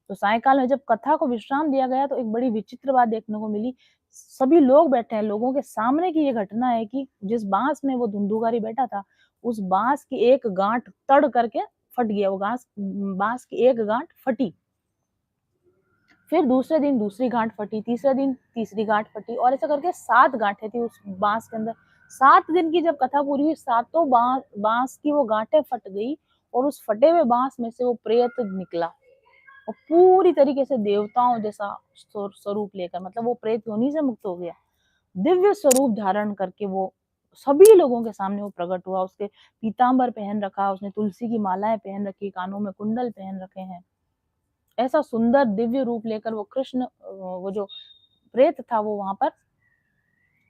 तो सायंकाल में जब कथा को विश्राम दिया गया तो एक बड़ी विचित्र बात देखने को मिली। सभी लोग बैठे हैं, लोगों के सामने की ये घटना है कि जिस बाँस में वो धुंधुकारी बैठा था, उस बाँस की एक गाँठ तड़ करके फट गया, वो बाँस की एक गाँठ फटी। फिर दूसरे दिन दूसरी गाँठ फटी, तीसरे दिन तीसरी गाँठ फटी और ऐसा करके 7 गाँठें थी उस बाँस के अंदर। 7 दिन की जब कथा पूरी हुई, सातों बाँस की वो गाँठें फट गई और उस फटे हुए बाँस में से वो प्रेत निकला और पूरी तरीके से देवताओं जैसा स्वरूप लेकर, मतलब वो प्रेत योनि से मुक्त हो गया। दिव्य स्वरूप धारण करके वो सभी लोगों के सामने वो प्रकट हुआ। उसके पीताम्बर पहन रखा, उसने तुलसी की मालाएँ पहन रखी, कानों में कुंडल पहन रखे हैं। ऐसा सुंदर दिव्य रूप लेकर वो कृष्ण वो जो प्रेत था वो वहां पर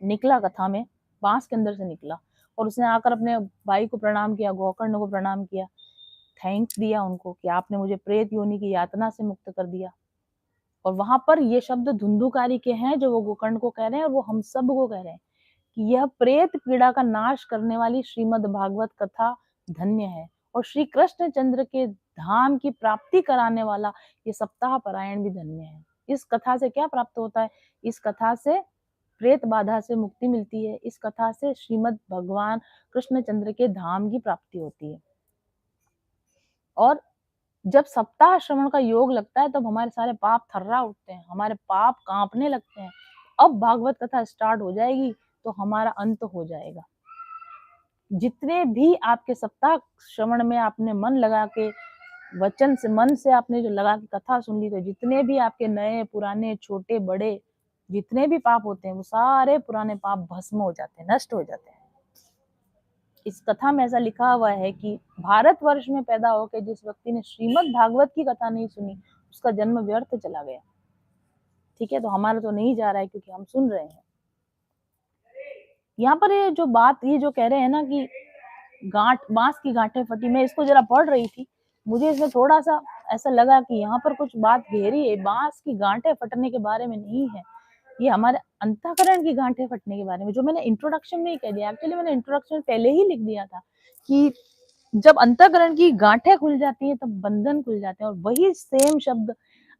निकला कथा में, बांस के अंदर से निकला और उसने आकर अपने भाई को प्रणाम किया, गोकर्ण को प्रणाम किया, थैंक्स दिया उनको कि आपने मुझे प्रेत योनि की यातना से मुक्त कर दिया। और वहां पर ये शब्द धुंधुकारी के हैं जो वो गोकर्ण को कह रहे हैं और वो हम सब को कह रहे हैं कि यह प्रेत पीड़ा का नाश करने वाली श्रीमद् भागवत कथा धन्य है और श्री कृष्ण चंद्र के धाम की प्राप्ति कराने वाला ये सप्ताह पारायण भी धन्य है। इस कथा से क्या प्राप्त होता है? इस कथा से प्रेत बाधा से मुक्ति मिलती है। इस कथा से श्रीमद् भगवान कृष्ण चंद्र के धाम की प्राप्ति होती है। और जब सप्ताह श्रवण का योग लगता है तब हमारे सारे पाप थर्रा उठते हैं, हमारे पाप कांपने लगते हैं। अब भागवत कथा स्टार्ट हो जाएगी तो हमारा अंत हो जाएगा। जितने भी आपके सप्ताह श्रवण में आपने मन लगा के वचन से, मन से आपने जो लगा के कथा सुन ली, तो जितने भी आपके नए पुराने छोटे बड़े जितने भी पाप होते हैं वो सारे पुराने पाप भस्म हो जाते हैं, नष्ट हो जाते हैं। इस कथा में ऐसा लिखा हुआ है कि भारतवर्ष में पैदा होकर जिस व्यक्ति ने श्रीमद् भागवत की कथा नहीं सुनी उसका जन्म व्यर्थ चला गया। ठीक है, तो हमारा तो नहीं जा रहा है क्योंकि हम सुन रहे हैं। यहाँ पर ये जो बात ये जो कह रहे हैं ना कि बांस की गांठें फटी। मैं इसको जरा पढ़ रही थी, मुझे इसमें थोड़ा सा ऐसा लगा कि यहाँ पर कुछ बात गहरी है, बांस की गांठें फटने के बारे में नहीं है, ये हमारे अंतःकरण की गांठें फटने के बारे में, जो मैंने इंट्रोडक्शन में ही कह दिया। एक्चुअली मैंने इंट्रोडक्शन में पहले ही लिख दिया था कि जब अंतःकरण की गांठें खुल जाती हैं तब बंधन खुल जाते हैं, और वही सेम शब्द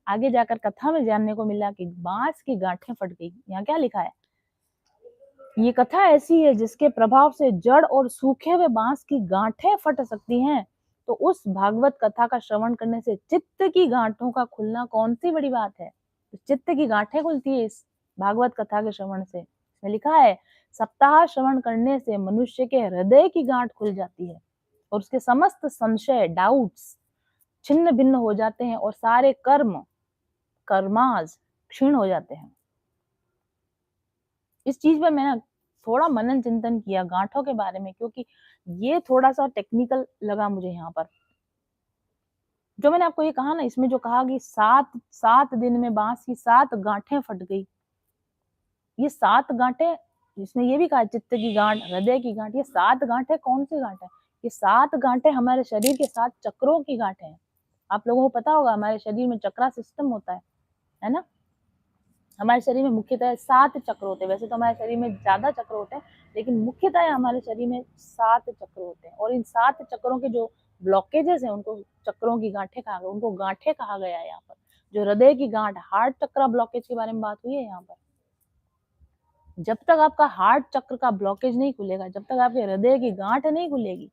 आगे जाकर कथा में जानने को मिला कि बांस की गांठें फट गई। यहाँ क्या लिखा है, ये कथा ऐसी है जिसके प्रभाव से जड़ और सूखे हुए बांस की गांठें फट सकती हैं। तो उस भागवत कथा का श्रवण करने से चित्त की गांठों का खुलना कौन सी बड़ी बात है। तो चित्त की गांठें खुलती है इस भागवत कथा के श्रवण से। इसमें लिखा है, सप्ताह श्रवण करने से मनुष्य के हृदय की गांठ खुल जाती है और उसके समस्त संशय, डाउट्स छिन्न भिन्न हो जाते हैं और सारे कर्माज क्षीण हो जाते हैं। इस चीज पर मैंने थोड़ा मनन चिंतन किया गांठों के बारे में, क्योंकि ये थोड़ा सा टेक्निकल लगा मुझे यहाँ पर। जो मैंने आपको ये कहा ना, इसमें जो कहा कि 7 दिन में बांस की 7 गांठें फट गई, ये 7 गांठें, इसने ये भी कहा चित्त की गांठ, हृदय की गांठ, ये 7 गांठें कौन सी गांठ है, ये 7 गांठें हमारे शरीर के 7 चक्रों की गांठें हैं। आप लोगों को पता होगा हमारे शरीर में चक्रा सिस्टम होता है ना। हमारे शरीर में मुख्यतः 7 चक्र होते हैं। वैसे तो हमारे शरीर में ज्यादा चक्र होते हैं, लेकिन मुख्यतः हमारे शरीर में 7 चक्र होते हैं, और इन 7 चक्रों के जो ब्लॉकेजेस हैं उनको चक्रों की गांठें कहा गया, उनको गांठें कहा गया है। यहाँ पर जो हृदय की गांठ, हार्ट चक्र ब्लॉकेज के बारे में बात हुई है यहाँ पर। जब तक आपका हार्ट चक्र का ब्लॉकेज नहीं खुलेगा, जब तक आपके हृदय की गांठ नहीं खुलेगी,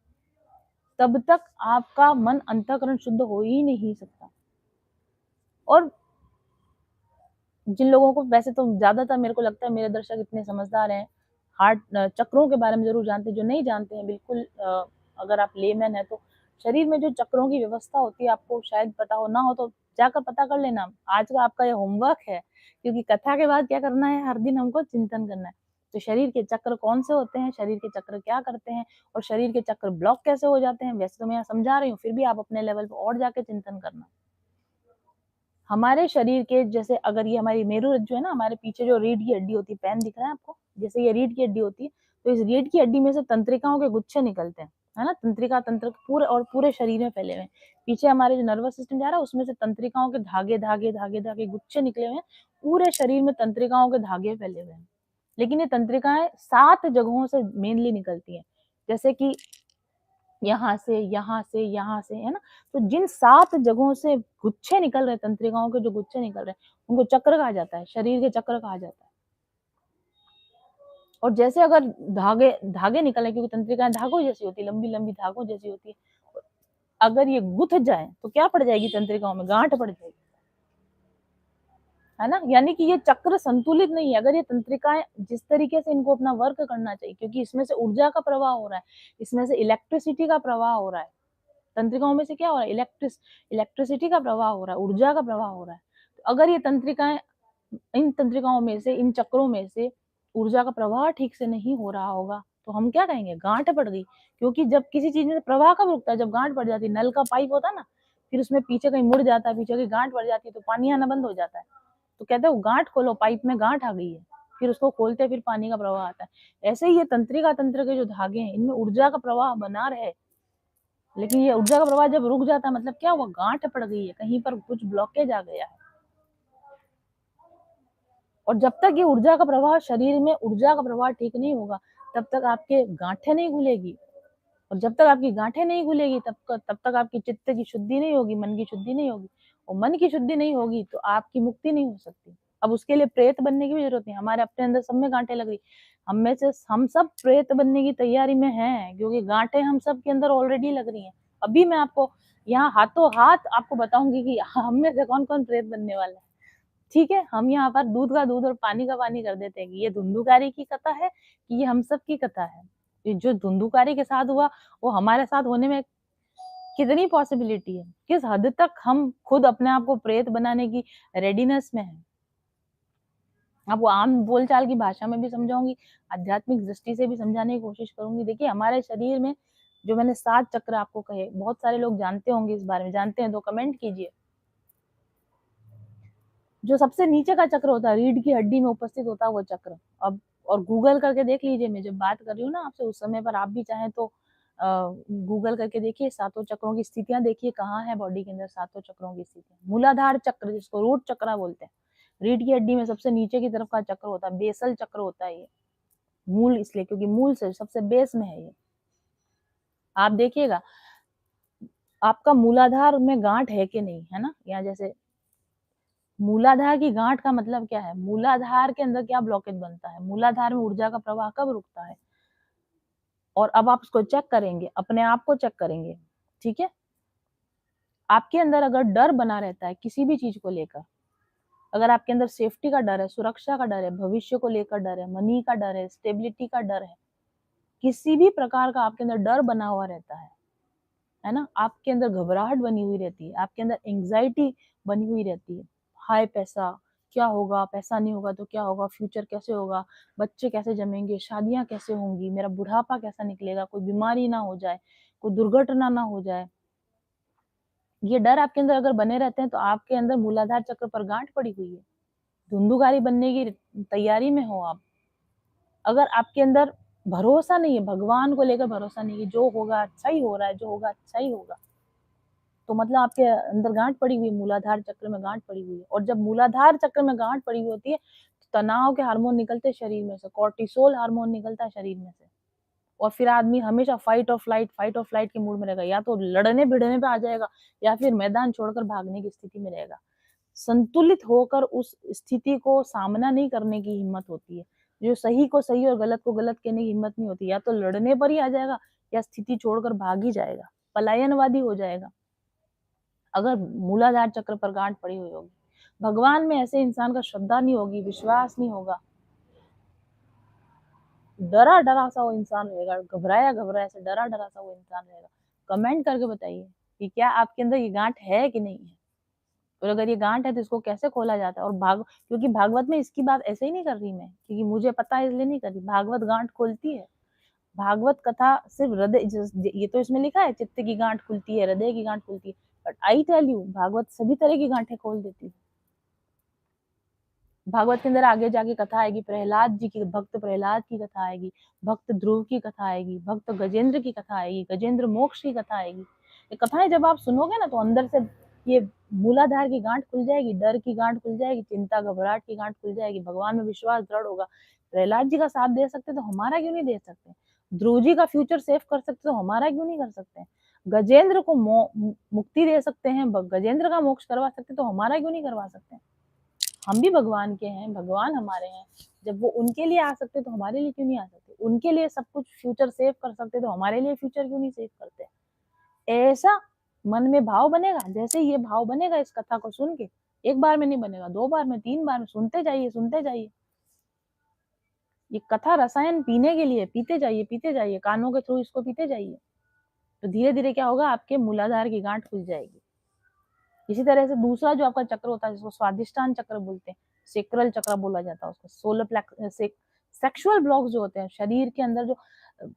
तब तक आपका मन अंतःकरण शुद्ध हो ही नहीं सकता। और जिन लोगों को, वैसे तो ज्यादातर मेरे को लगता है मेरे दर्शक इतने समझदार हैं, हार्ट चक्रों के बारे में जरूर जानते हैं। जो नहीं जानते हैं, बिल्कुल अगर आप लेमैन है तो शरीर में जो चक्रों की व्यवस्था होती है आपको शायद पता हो, ना हो तो जाकर पता कर लेना। आज का आपका ये होमवर्क है, क्योंकि कथा के बाद क्या करना है, हर दिन हमको चिंतन करना है। तो शरीर के चक्र कौन से होते हैं, शरीर के चक्र क्या करते हैं, और शरीर के चक्र ब्लॉक कैसे हो जाते हैं, वैसे तो मैं यहाँ समझा रही हूँ, फिर भी आप अपने लेवल पर और जाके चिंतन करना। हमारे शरीर के, जैसे अगर ये हमारी मेरुरज्जु है ना, हमारे पीछे जो रीढ़ की हड्डी होती है, पैन दिख रहा है आपको, जैसे ये रीढ़ की हड्डी होती है, तो इस रीढ़ की हड्डी में से तंत्रिकाओं के गुच्छे निकलते हैं, है ना। तंत्रिका तंत्र पूरे और पूरे शरीर में फैले हुए हैं। पीछे हमारे जो नर्वस सिस्टम जा रहा है उसमें से तंत्रिकाओं के धागे धागे धागे धागे गुच्छे निकले हुए हैं। पूरे शरीर में तंत्रिकाओं के धागे फैले हुए हैं, लेकिन ये तंत्रिकाएं 7 जगहों से मेनली निकलती हैं, जैसे कि यहाँ से, यहाँ से, यहाँ से, है ना। तो जिन 7 जगहों से गुच्छे निकल रहे, तंत्रिकाओं के जो गुच्छे निकल रहे हैं, उनको चक्र कहा जाता है, शरीर के चक्र कहा जाता है। और जैसे अगर धागे धागे निकले, क्योंकि तंत्रिकाएं धागों जैसी होती है, लंबी लंबी धागों जैसी होती है, अगर ये गुथ जाए तो क्या पड़ जाएगी, तंत्रिकाओं में गांठ पड़ जाएगी, है ना। यानी कि ये चक्र संतुलित नहीं है। अगर ये तंत्रिकाएं जिस तरीके से इनको अपना वर्क करना चाहिए, क्योंकि इसमें से ऊर्जा का प्रवाह हो रहा है, इसमें से इलेक्ट्रिसिटी का प्रवाह हो रहा है, तंत्रिकाओं में से क्या हो रहा है, इलेक्ट्रिसिटी का प्रवाह हो रहा है, ऊर्जा का प्रवाह हो रहा है। तो अगर ये तंत्रिकाएं, इन तंत्रिकाओं में से, इन चक्रों में से ऊर्जा का प्रवाह ठीक से नहीं हो रहा होगा, तो हम क्या कहेंगे, गांठ पड़ गई। क्योंकि जब किसी चीज में प्रवाह कब रुकता है, जब गांठ पड़ जाती है। नल का पाइप होता है ना, फिर उसमें पीछे कहीं मुड़ जाता है, पीछे की गांठ पड़ जाती है तो पानी आना बंद हो जाता है। तो कहते हैं गांठ खोलो, पाइप में गांठ आ गई है, फिर उसको खोलते फिर पानी का प्रवाह आता है। ऐसे ही ये तंत्रिका तंत्र के जो धागे हैं, इनमें ऊर्जा का प्रवाह बना रहे, लेकिन ये ऊर्जा का प्रवाह जब रुक जाता है, मतलब क्या हुआ, गांठ पड़ गई है, कहीं पर कुछ ब्लॉकेज आ गया है। और जब तक ये ऊर्जा का प्रवाह, शरीर में ऊर्जा का प्रवाह ठीक नहीं होगा, तब तक आपके गांठें नहीं खुलेगी। और जब तक आपकी गांठें नहीं खुलेगी, तब तक आपकी चित्त की शुद्धि नहीं होगी, मन की शुद्धि नहीं होगी। और मन की शुद्धि नहीं होगी तो आपकी मुक्ति नहीं हो सकती। अब उसके लिए प्रेत बनने की भी जरूरत नहीं। हमारे अपने अंदर सब में गांठें लग रही, हम सब प्रेत बनने की तैयारी में हैं, क्योंकि गांठें हम सब के अंदर ऑलरेडी लग रही हैं। अभी मैं आपको यहाँ हाथों हाथ आपको बताऊंगी कि हम में से कौन कौन प्रेत बनने वाला है। ठीक है, हम यहाँ पर दूध का दूध और पानी का पानी कर देते हैं कि ये धुंधुकारी की कथा है कि ये हम सब की कथा है। ये जो धुंधुकारी के साथ हुआ, वो हमारे साथ होने में कितनी पॉसिबिलिटी है, किस हद तक हम खुद अपने आप को प्रेत बनाने की रेडीनेस में है। आपको आम बोलचाल की भाषा में भी समझाऊंगी, आध्यात्मिक दृष्टि से भी समझाने की कोशिश करूंगी। देखिए, हमारे शरीर में जो मैंने 7 चक्र आपको कहे, बहुत सारे लोग जानते होंगे इस बारे में, जानते हैं तो कमेंट कीजिए। जो सबसे नीचे का चक्र होता है, रीढ़ की हड्डी में उपस्थित होता है वो चक्र। अब और गूगल करके देख लीजिए, मैं जब बात कर रही हूँ ना आपसे, उस समय पर आप भी चाहें तो गूगल करके देखिए, सातों चक्रों की स्थितियां देखिए कहाँ है बॉडी के अंदर सातों चक्रों की स्थितियां। मूलाधार चक्र जिसको रूट चक्र बोलते हैं, रीढ़ की हड्डी में सबसे नीचे की तरफ का चक्र होता है, बेसल चक्र होता है ये। मूल इसलिए क्योंकि मूल से सबसे बेस में है ये। आप देखिएगा आपका मूलाधार में गांठ है कि नहीं, है ना। या जैसे मूलाधार की गांठ का मतलब क्या है, मूलाधार के अंदर क्या ब्लॉकेज बनता है, मूलाधार में ऊर्जा का प्रवाह कब रुकता है। और अब आप उसको चेक करेंगे, अपने आप को चेक करेंगे, ठीक है। आपके अंदर अगर डर बना रहता है किसी भी चीज को लेकर, अगर आपके अंदर सेफ्टी का डर है, सुरक्षा का डर है, भविष्य को लेकर डर है, मनी का डर है, स्टेबिलिटी का डर है, किसी भी प्रकार का आपके अंदर डर बना हुआ रहता है ना, आपके अंदर घबराहट बनी हुई रहती है, आपके अंदर एंग्जाइटी बनी हुई रहती है। हाय पैसा क्या होगा, पैसा नहीं होगा तो क्या होगा, फ्यूचर कैसे होगा, बच्चे कैसे जमेंगे, शादियां कैसे होंगी, मेरा बुढ़ापा कैसा निकलेगा, कोई बीमारी ना हो जाए, कोई दुर्घटना ना हो जाए। ये डर आपके अंदर अगर बने रहते हैं तो आपके अंदर मूलाधार चक्र पर गांठ पड़ी हुई है, धुंधुकारी बनने की तैयारी में हो आप। अगर आपके अंदर भरोसा नहीं है, भगवान को लेकर भरोसा नहीं है, जो होगा अच्छा ही हो रहा है, जो होगा अच्छा ही होगा, तो मतलब आपके अंदर गांठ पड़ी हुई, मूलाधार चक्र में गांठ पड़ी हुई है। और जब मूलाधार चक्र में गांठ पड़ी हुई होती है तो तनाव के हार्मोन निकलते हैं शरीर में से, कॉर्टिसोल हार्मोन निकलता है शरीर में से, और फिर आदमी हमेशा फाइट और फ्लाइट के मूड में रहेगा, या तो लड़ने भिड़ने पे आ जाएगा या फिर मैदान छोड़कर भागने की स्थिति में रहेगा। संतुलित होकर उस स्थिति को सामना नहीं करने की हिम्मत होती है, जो सही को सही और गलत को गलत कहने की हिम्मत नहीं होती, या तो लड़ने पर ही आ जाएगा या स्थिति छोड़कर भाग ही जाएगा, पलायनवादी हो जाएगा अगर मूलाधार चक्र पर गांठ पड़ी हुई होगी। भगवान में ऐसे इंसान का श्रद्धा नहीं होगी, विश्वास नहीं होगा, डरा डरा सा वो इंसान रहेगा, घबराया घबराया से डरा डरा सा वो इंसान रहेगा। कमेंट करके बताइए कि क्या आपके अंदर ये गांठ है कि नहीं है, और अगर ये गांठ है तो इसको कैसे खोला जाता है। और क्योंकि भागवत में इसकी बात ऐसे ही नहीं कर रही मैं, क्योंकि मुझे पता है इसलिए नहीं कर रही, भागवत गांठ खोलती है। भागवत कथा सिर्फ हृदय, ये तो इसमें लिखा है चित्त की गांठ खुलती है, हृदय की गांठ खुलती है, but I tell you Bhagavat सभी तरह की गांठें खोल देती है। भागवत के अंदर आगे जाके कथा आएगी प्रहलाद जी की, भक्त प्रहलाद की कथा आएगी, भक्त ध्रुव की कथा आएगी, भक्त गजेंद्र की कथा आएगी, गजेंद्र मोक्ष की कथा आएगी। ये कथाएं जब आप सुनोगे ना तो अंदर से ये मूलाधार की गांठ खुल जाएगी, डर की गांठ खुल जाएगी, चिंता घबराहट की गांठ खुल जाएगी, भगवान में विश्वास दृढ़ होगा। प्रहलाद जी का साथ दे सकते तो हमारा क्यों नहीं दे सकते, ध्रुव जी का फ्यूचर सेव कर सकते तो हमारा क्यों नहीं कर सकते, गजेंद्र को मुक्ति दे सकते हैं, गजेंद्र का मोक्ष करवा सकते तो हमारा क्यों नहीं करवा सकते। हम भी भगवान के हैं, भगवान हमारे हैं, जब वो उनके लिए आ सकते तो हमारे लिए क्यों नहीं आ सकते, उनके लिए सब कुछ फ्यूचर सेव कर सकते तो हमारे लिए फ्यूचर क्यों नहीं सेव करते। ऐसा मन में भाव बनेगा, जैसे ये भाव बनेगा इस कथा को सुन के, एक बार में नहीं बनेगा, 2 बार में, 3 बार में, सुनते जाइए सुनते जाइए। ये कथा रसायन पीने के लिए, पीते जाइए कानों के थ्रू इसको पीते जाइए, तो धीरे धीरे क्या होगा, आपके मूलाधार की गांठ खुल जाएगी। इसी तरह से दूसरा जो आपका चक्र होता है जिसको स्वादिष्टान चक्र बोलते हैं, सेक्रल चक्र बोला जाता है उसको, सोलर प्लेक्स, सेक्सुअल ब्लॉक्स जो होते हैं शरीर के अंदर, जो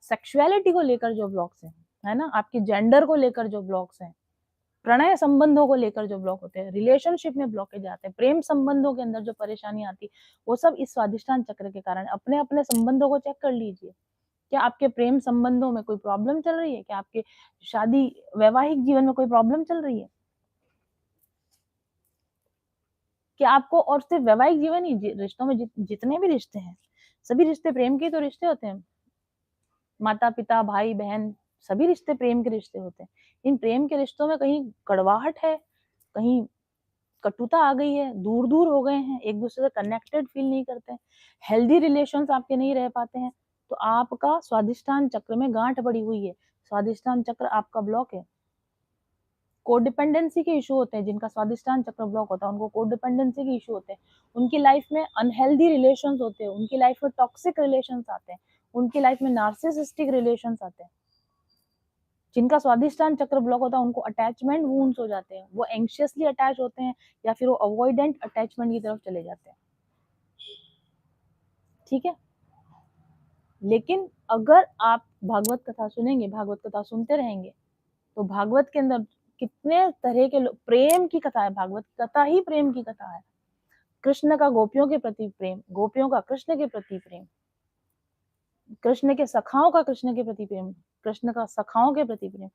सेक्सुअलिटी को लेकर जो ब्लॉक्स हैं, है ना, आपके जेंडर को लेकर जो ब्लॉक्स हैं, प्रणय संबंधों को लेकर जो ब्लॉक होते हैं, रिलेशनशिप में ब्लॉकेज आते हैं, प्रेम संबंधों के अंदर जो परेशानी आती है, वो सब इस स्वादिष्टान चक्र के कारण। अपने अपने संबंधों को चेक कर लीजिए, क्या आपके प्रेम संबंधों में कोई प्रॉब्लम चल रही है, क्या आपके शादी वैवाहिक जीवन में कोई प्रॉब्लम चल रही है, कि आपको, और सिर्फ वैवाहिक जीवन ही, रिश्तों में जितने भी रिश्ते हैं, सभी रिश्ते प्रेम के तो रिश्ते होते हैं, माता पिता भाई बहन, सभी रिश्ते प्रेम के रिश्ते होते हैं। इन प्रेम के रिश्तों में कहीं कड़वाहट है, कहीं कटुता आ गई है, दूर दूर हो गए हैं, एक दूसरे से कनेक्टेड फील नहीं करते हैं, हेल्दी रिलेशंस आपके नहीं रह पाते हैं, तो आपका स्वादिष्टान चक्र में गांठ पड़ी हुई है, स्वादिष्टान चक्र आपका ब्लॉक है। कोडिपेंडेंसी के इशू होते हैं, जिनका स्वादिष्टान चक्र ब्लॉक होता है उनको कोडिपेंडेंसी के इशू होते हैं, उनकी लाइफ में अनहेल्दी रिलेशंस होते हैं, उनकी लाइफ में टॉक्सिक रिलेशंस आते हैं, उनकी लाइफ में नार्सिसिस्टिक रिलेशंस आते हैं। जिनका स्वादिष्टान चक्र ब्लॉक होता है उनको अटैचमेंट वूंड्स हो जाते हैं, वो एंग्शियसली अटैच होते हैं या फिर वो अवॉइडेंट अटैचमेंट की तरफ चले जाते हैं, ठीक है। लेकिन अगर आप भागवत कथा सुनेंगे, भागवत कथा सुनते रहेंगे, तो भागवत के अंदर कितने तरह के प्रेम की कथा है, भागवत कथा ही प्रेम की कथा है। कृष्ण का गोपियों के प्रति प्रेम, गोपियों का कृष्ण के प्रति प्रेम, कृष्ण के सखाओं का कृष्ण के प्रति प्रेम, कृष्ण का सखाओं के प्रति प्रेम,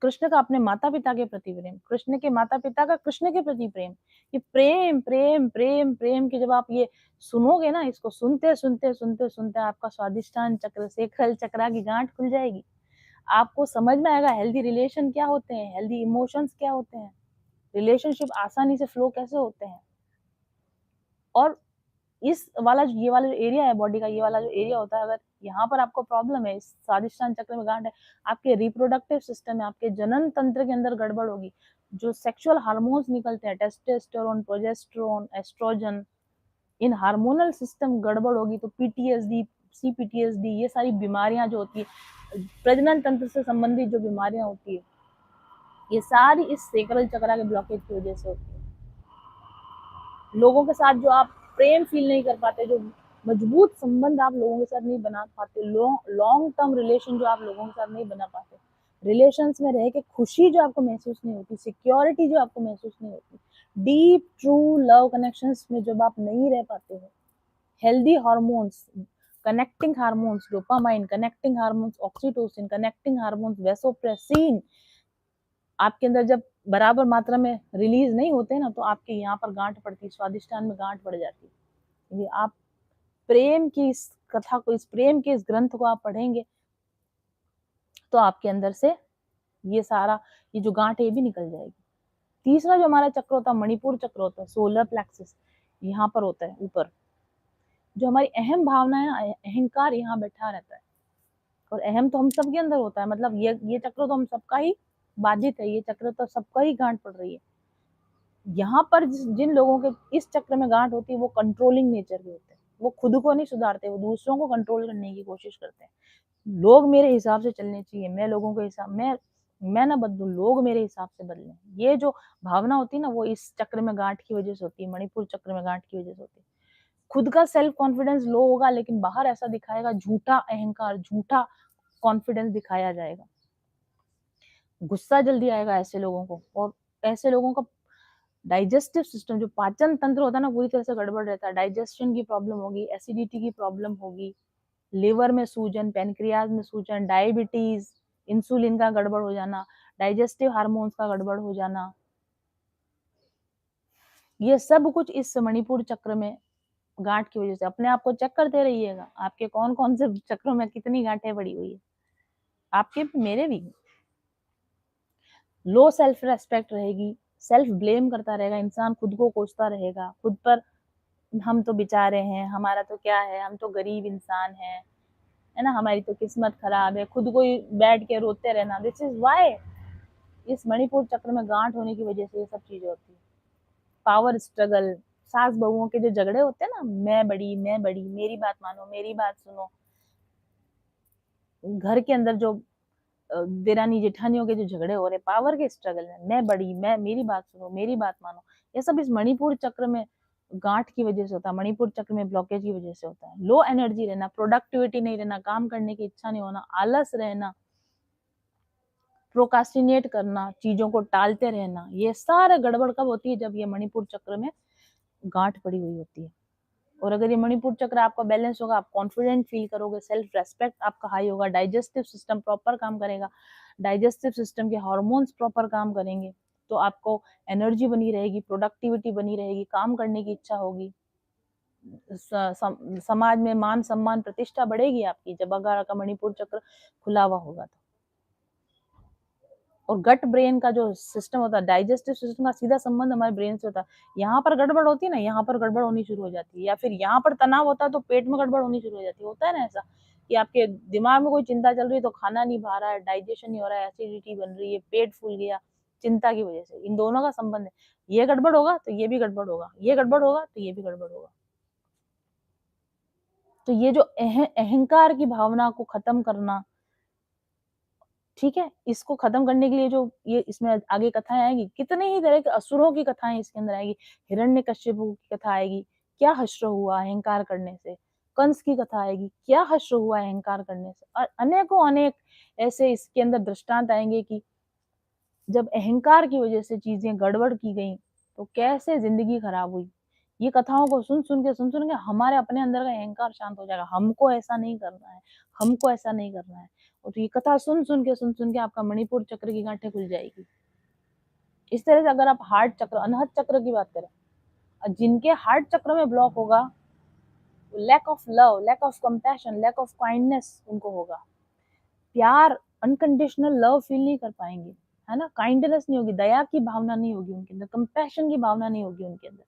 कृष्ण का अपने माता पिता के प्रति प्रेम, कृष्ण के माता पिता का कृष्ण के प्रति प्रेम। ये प्रेम प्रेम प्रेम प्रेम की जब आप ये सुनोगे ना, इसको सुनते सुनते सुनते सुनते आपका स्वादिष्टान चक्र से खल चक्रा की गांठ खुल जाएगी। आपको समझ में आएगा हेल्दी रिलेशन क्या होते हैं, हेल्दी इमोशंस क्या होते हैं, रिलेशनशिप आसानी से फ्लो कैसे होते हैं। और इस वाला ये वाला जो एरिया है बॉडी का, ये वाला जो एरिया होता है, अगर यहाँ पर आपको प्रॉब्लम है, इस स्वादिष्टान चक्र में गांठ है, आपके रिप्रोडक्टिव सिस्टम में, आपके जनन तंत्र के अंदर गड़बड़ होगी। जो सेक्सुअल हार्मोन्स निकलते हैं, टेस्टोस्टेरोन, प्रोजेस्टेरोन, एस्ट्रोजन, इन हार्मोनल सिस्टम गड़बड़ होगी तो पीटीएसडी, सीपीटीएसडी, ये सारी बीमारियां जो होती है, प्रजनन तंत्र से संबंधित जो बीमारियां होती है, ये सारी इस सेक्रल चक्रा के ब्लॉकेज की वजह से होती है। लोगों के साथ जो आप प्रेम फील नहीं कर पाते, जो मजबूत संबंध आप लोगों के साथ नहीं बना पाते, लॉन्ग टर्म रिलेशन जो आप लोगों के साथ नहीं बना पाते, रिलेशंस में रह के खुशी जो आपको महसूस नहीं होती, सिक्योरिटी जो आपको महसूस नहीं होती, डीप ट्रू लव कनेक्शंस में जब आप नहीं रह पाते हो, healthy hormones, connecting hormones, dopamine, connecting hormones, oxytocin, connecting hormones, vasopressin आपके अंदर जब बराबर मात्रा में रिलीज नहीं होते ना, तो आपके यहाँ पर गांठ पड़ती, स्वादिष्टान में गांठ पड़ जाती है। ये आप प्रेम की इस कथा को, इस प्रेम के इस ग्रंथ को आप पढ़ेंगे तो आपके अंदर से ये सारा, ये जो गांठ है ये भी निकल जाएगी। तीसरा जो हमारा चक्र होता है, मणिपुर चक्र होता है, सोलर प्लेक्सस यहाँ पर होता है ऊपर। जो हमारी अहम भावना है, अहंकार यहाँ बैठा रहता है, और अहम तो हम सबके अंदर होता है, मतलब ये चक्र तो हम सबका ही बाधित है, ये चक्र तो सबका ही गांठ पड़ रही है। यहाँ पर जिन लोगों के इस चक्र में गांठ होती है, वो कंट्रोलिंग नेचर के होते हैं, वो खुद को नहीं सुधारते, वो दूसरों को कंट्रोल करने की कोशिश करते हैं। लोग मेरे हिसाब से चलने चाहिए, मैं लोगों के हिसाब, मैं ना बदलूं, लोग मेरे हिसाब से बदलें। ये जो भावना होती है ना, वो इस चक्र में गांठ की वजह से होती है, मणिपुर चक्र में गांठ की वजह से होती है। खुद का सेल्फ कॉन्फिडेंस लो होगा, लेकिन बाहर ऐसा दिखाएगा, झूठा अहंकार, झूठा कॉन्फिडेंस दिखाया जाएगा। गुस्सा जल्दी आएगा ऐसे लोगों को, और ऐसे लोगों का डाइजेस्टिव सिस्टम, जो पाचन तंत्र होता है ना, पूरी तरह से गड़बड़ रहता है। डाइजेशन की प्रॉब्लम होगी, एसिडिटी की प्रॉब्लम होगी, लिवर में सूजन, पेनक्रियाज में सूजन, डायबिटीज, इंसुलिन का गड़बड़ हो जाना, डाइजेस्टिव हार्मोन्स का गड़बड़ हो जाना, ये सब कुछ इस मणिपुर चक्र में गांठ की वजह से। अपने आप को चेक करते रहिएगा, आपके कौन कौन से चक्रों में कितनी गांठें पड़ी हुई है, आपके भी मेरे भी। लो सेल्फ रेस्पेक्ट रहेगी, सेल्फ ब्लेम करता रहेगा इंसान, खुद को कोसता रहेगा, खुद पर हम तो बेचारे हैं, हमारा तो क्या है, हम तो गरीब इंसान हैं, है ना, हमारी तो किस्मत खराब है, खुद को ही बैठ के रोते रहना। दिस इज वाई इस मणिपुर चक्र में गांठ होने की वजह से ये सब चीजें होती है। पावर स्ट्रगल, सास बहुओं के जो झगड़े होते हैं ना, मैं बड़ी, मेरी बात मानो, मेरी बात सुनो, घर के अंदर जो देरानी जेठानियों के जो झगड़े हो रहे, पावर के स्ट्रगल में, मैं बड़ी, मैं, मेरी बात सुनो, मेरी बात मानो, ये सब इस मणिपुर चक्र में गांठ की वजह से होता है, मणिपुर चक्र में ब्लॉकेज की वजह से होता है। लो एनर्जी रहना, प्रोडक्टिविटी नहीं रहना, काम करने की इच्छा नहीं होना, आलस रहना, प्रोकास्टिनेट करना, चीजों को टालते रहना, ये सारा गड़बड़ कब होती है, जब ये मणिपुर चक्र में गांठ पड़ी हुई होती है। और अगर ये मणिपुर चक्र आपका बैलेंस होगा, आप कॉन्फिडेंट फील करोगे, सेल्फ रेस्पेक्ट आपका हाई होगा, डाइजेस्टिव सिस्टम प्रॉपर काम करेगा, डाइजेस्टिव सिस्टम के हार्मोन्स प्रॉपर काम करेंगे, तो आपको एनर्जी बनी रहेगी, प्रोडक्टिविटी बनी रहेगी, काम करने की इच्छा होगी, समाज में मान सम्मान प्रतिष्ठा बढ़ेगी आपकी, जब अगर आपका मणिपुर चक्र खुला हुआ होगा तो। और गट ब्रेन का जो सिस्टम होता है, डाइजेस्टिव सिस्टम का सीधा संबंध हमारे ब्रेन से होता है। यहाँ पर गड़बड़ होती है ना, यहाँ पर गड़बड़ होनी शुरू हो जाती है, या फिर यहाँ पर तनाव होता है तो पेट में गड़बड़ होनी शुरू हो जाती है। होता है ना ऐसा कि आपके दिमाग में कोई चिंता चल रही है तो खाना नहीं भा रहा है, डाइजेशन नहीं हो रहा है, एसिडिटी बन रही है, पेट फूल गया, चिंता की वजह से। इन दोनों का संबंध है, ये गड़बड़ होगा तो ये भी गड़बड़ होगा, ये गड़बड़ होगा तो ये भी गड़बड़ होगा। तो ये जो अहंकार की भावना को खत्म करना, ठीक है, इसको खत्म करने के लिए जो ये इसमें आगे कथाएं आएगी, कितने ही तरह के असुरों की कथाएं इसके अंदर आएगी। हिरण्यकश्यपु की कथा आएगी, क्या हश्र हुआ अहंकार करने से। कंस की कथा आएगी, क्या हश्र हुआ अहंकार करने से। और अनेकों अनेक ऐसे इसके अंदर दृष्टांत आएंगे कि जब अहंकार की वजह से चीजें गड़बड़ की गई तो कैसे जिंदगी खराब हुई, ये कथाओं को सुन सुन के हमारे अपने अंदर का अहंकार शांत हो जाएगा। हमको ऐसा नहीं करना है, हमको ऐसा नहीं करना है। और ये कथा सुन सुन के आपका मणिपुर चक्र की गांठें खुल जाएगी। इस तरह से अगर आप हार्ट चक्र, अनाहत चक्र की बात करें, जिनके हार्ट चक्र में ब्लॉक होगा, lack of love, lack of compassion, lack of kindness उनको होगा। प्यार, अनकंडीशनल लव फील नहीं कर पाएंगे, है ना। काइंडनेस नहीं होगी, दया की भावना नहीं होगी उनके अंदर, कंपैशन की भावना नहीं होगी उनके अंदर।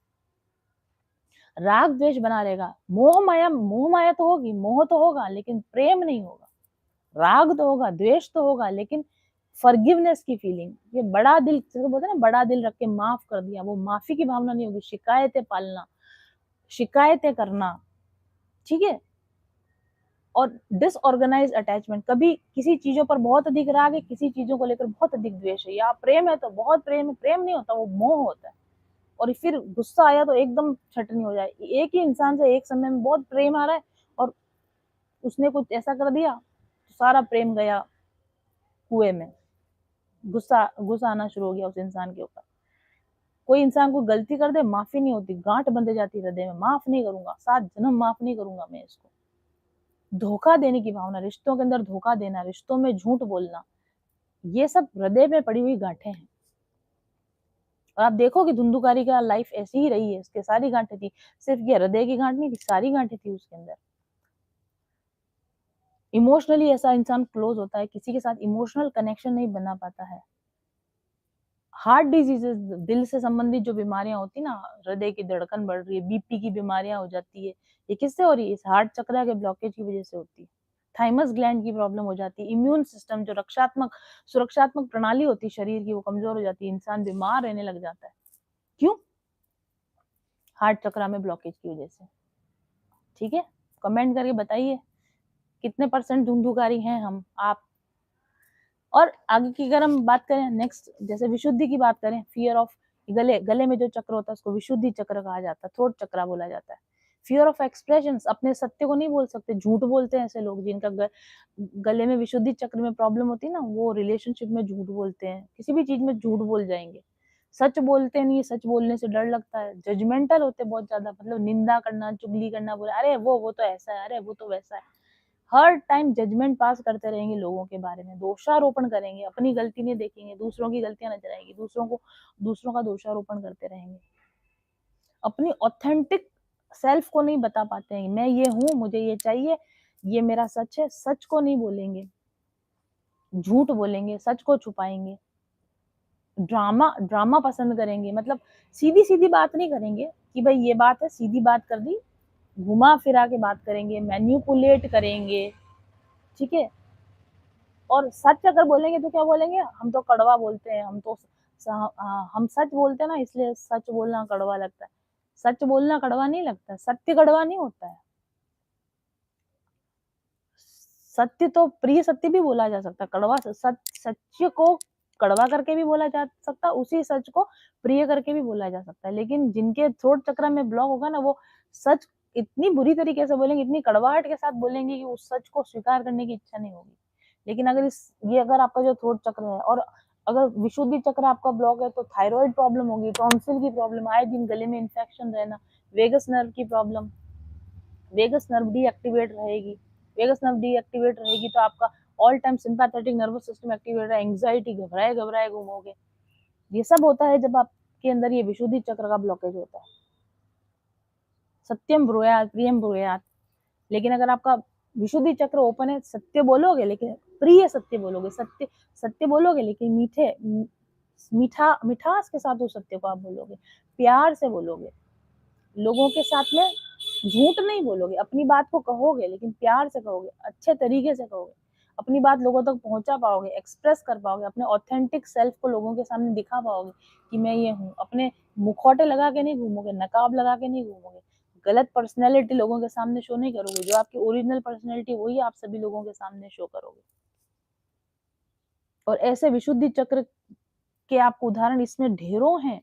राग द्वेष बना रहेगा। मोह माया तो होगी, मोह तो होगा, लेकिन प्रेम नहीं होगा। राग तो होगा, द्वेष तो होगा, लेकिन फॉरगिवनेस की फीलिंग, ये बड़ा दिल, जैसे बोलते हैं ना, बड़ा दिल रख के माफ कर दिया, वो माफी की भावना नहीं होगी। शिकायतें पालना, शिकायतें करना, ठीक है। और डिसऑर्गेनाइज अटैचमेंट, कभी किसी चीजों पर बहुत अधिक राग है, किसी चीजों को लेकर बहुत अधिक द्वेष है, या प्रेम है तो बहुत प्रेम है, प्रेम नहीं होता, वो मोह होता है। और फिर गुस्सा आया तो एकदम छटनी हो जाए। एक ही इंसान से एक समय में बहुत प्रेम आ रहा है और उसने कुछ ऐसा कर दिया तो सारा प्रेम गया कुएं में। गुस्सा गुस्सा आना शुरू हो गया उस इंसान के ऊपर। कोई इंसान को गलती कर दे, माफी नहीं होती, गांठ बंध जाती हृदय में, माफ नहीं करूंगा, 7 जन्म माफ नहीं करूंगा मैं इसको। धोखा देने की भावना, रिश्तों के अंदर धोखा देना, रिश्तों में झूठ बोलना, ये सब हृदय में पड़ी हुई गांठें हैं। और आप देखो कि धुंधुकारी का लाइफ ऐसी ही रही है, उसके सारी गांठें थी, सिर्फ ये हृदय की गांठ नहीं थी, सारी गांठें थी उसके अंदर। इमोशनली ऐसा इंसान क्लोज होता है, किसी के साथ इमोशनल कनेक्शन नहीं बना पाता है। हार्ट डिजीजेस, दिल से संबंधित जो बीमारियां होती ना, हृदय की धड़कन बढ़ रही है, बीपी की बीमारियां हो जाती है, ये किससे हो रही है? इस हार्ट चक्र के ब्लॉकेज की वजह से होती है। थाइमस ग्लैंड की प्रॉब्लम हो जाती है। इम्यून सिस्टम, जो रक्षात्मक सुरक्षात्मक प्रणाली होती है शरीर की, वो कमजोर हो जाती है, इंसान बीमार रहने लग जाता है। क्यों? हार्ट चक्र में ब्लॉकेज की वजह से। ठीक है, कमेंट करके बताइए कितने % धुंधुकारी हैं हम, आप। और आगे की अगर हम बात करें, नेक्स्ट जैसे विशुद्धि की बात करें, फियर ऑफ, गले में जो चक्र होता है उसको विशुद्धि चक्र कहा जाता है, थ्रोट चक्र बोला जाता है। फियर ऑफ एक्सप्रेशन, अपने सत्य को नहीं बोल सकते, झूठ बोलते हैं ऐसे लोग जिनका गले में विशुद्धि चक्र में प्रॉब्लम होती है ना, वो रिलेशनशिप में झूठ बोलते हैं, किसी भी चीज में झूठ बोल जाएंगे, सच बोलते नहीं, सच बोलने से डर लगता है, जजमेंटल होते बहुत ज्यादा, मतलब निंदा करना, चुगली करना, बोले अरे वो तो ऐसा है, अरे वो तो वैसा है। हर टाइम जजमेंट पास करते रहेंगे लोगों के बारे में, दोषारोपण करेंगे, अपनी गलती नहीं देखेंगे, दूसरों की गलतियां नजर आएंगी, दूसरों का दोषारोपण करते रहेंगे। अपनी ऑथेंटिक सेल्फ को नहीं बता पाते हैं, मैं ये हूं, मुझे ये चाहिए, ये मेरा सच है, सच को नहीं बोलेंगे, झूठ बोलेंगे, सच को छुपाएंगे, ड्रामा ड्रामा पसंद करेंगे, मतलब सीधी सीधी बात नहीं करेंगे कि भाई ये बात है, सीधी बात कर दी, घुमा फिरा के बात करेंगे, मैन्युपुलेट करेंगे, ठीक है। और सच अगर बोलेंगे तो क्या बोलेंगे, हम तो कड़वा बोलते हैं, हम तो हम सच बोलते हैं ना, इसलिए सच बोलना कड़वा लगता है। सच बोलना कड़वा नहीं लगता, सत्य कड़वा नहीं होता है। सत्य तो प्रिय सत्य भी बोला जा सकता है, कड़वा सत्य को कड़वा करके भी बोला जा सकता है, उसी सच को प्रिय करके भी बोला जा सकता है। लेकिन जिनके थ्रोट चक्र में ब्लॉक होगा ना, वो सच इतनी बुरी तरीके से बोलेंगे, इतनी कड़वाहट के साथ बोलेंगे कि उस सच को स्वीकार करने की इच्छा नहीं होगी। लेकिन अगर आपका जो थ्रोट चक्र है, और अगर विशुद्धि चक्र आपका ब्लॉक है, तो थायराइड प्रॉब्लम होगी, टॉन्सिल की प्रॉब्लम, आए दिन गले में इन्फेक्शन रहना, वेगस नर्व की प्रॉब्लम, वेगस नर्व डीएक्टिवेट रहेगी। वेगस नर्व डीएक्टिवेट रहेगी तो आपका all time sympathetic nervous system activate है, एंग्जाइटी, घबराए घबराए घूमोगे। ये सब होता है जब आपके अंदर ये विशुद्धि चक्र का ब्लॉकेज होता है। सत्यम ब्रूयात प्रियम ब्रूयात। लेकिन अगर आपका विशुद्धि चक्र ओपन है, सत्य बोलोगे लेकिन प्रिय सत्य बोलोगे, सत्य सत्य बोलोगे लेकिन मिठास के साथ उस सत्य को आप बोलोगे, प्यार से बोलोगे, लोगों के साथ में झूठ नहीं बोलोगे, अपनी बात को कहोगे लेकिन प्यार से कहोगे, अच्छे तरीके से कहोगे, अपनी बात लोगों तक पहुंचा पाओगे, एक्सप्रेस कर पाओगे, अपने ऑथेंटिक सेल्फ को लोगों के सामने दिखा पाओगे कि मैं ये हूँ। अपने मुखौटे लगा के नहीं घूमोगे, नकाब लगा के नहीं घूमोगे, गलत पर्सनैलिटी लोगों के सामने शो नहीं करोगे, जो आपकी ओरिजिनल पर्सनैलिटी वही आप सभी लोगों के सामने शो करोगे। और ऐसे विशुद्धि चक्र के आपको उदाहरण इसमें ढेरों हैं।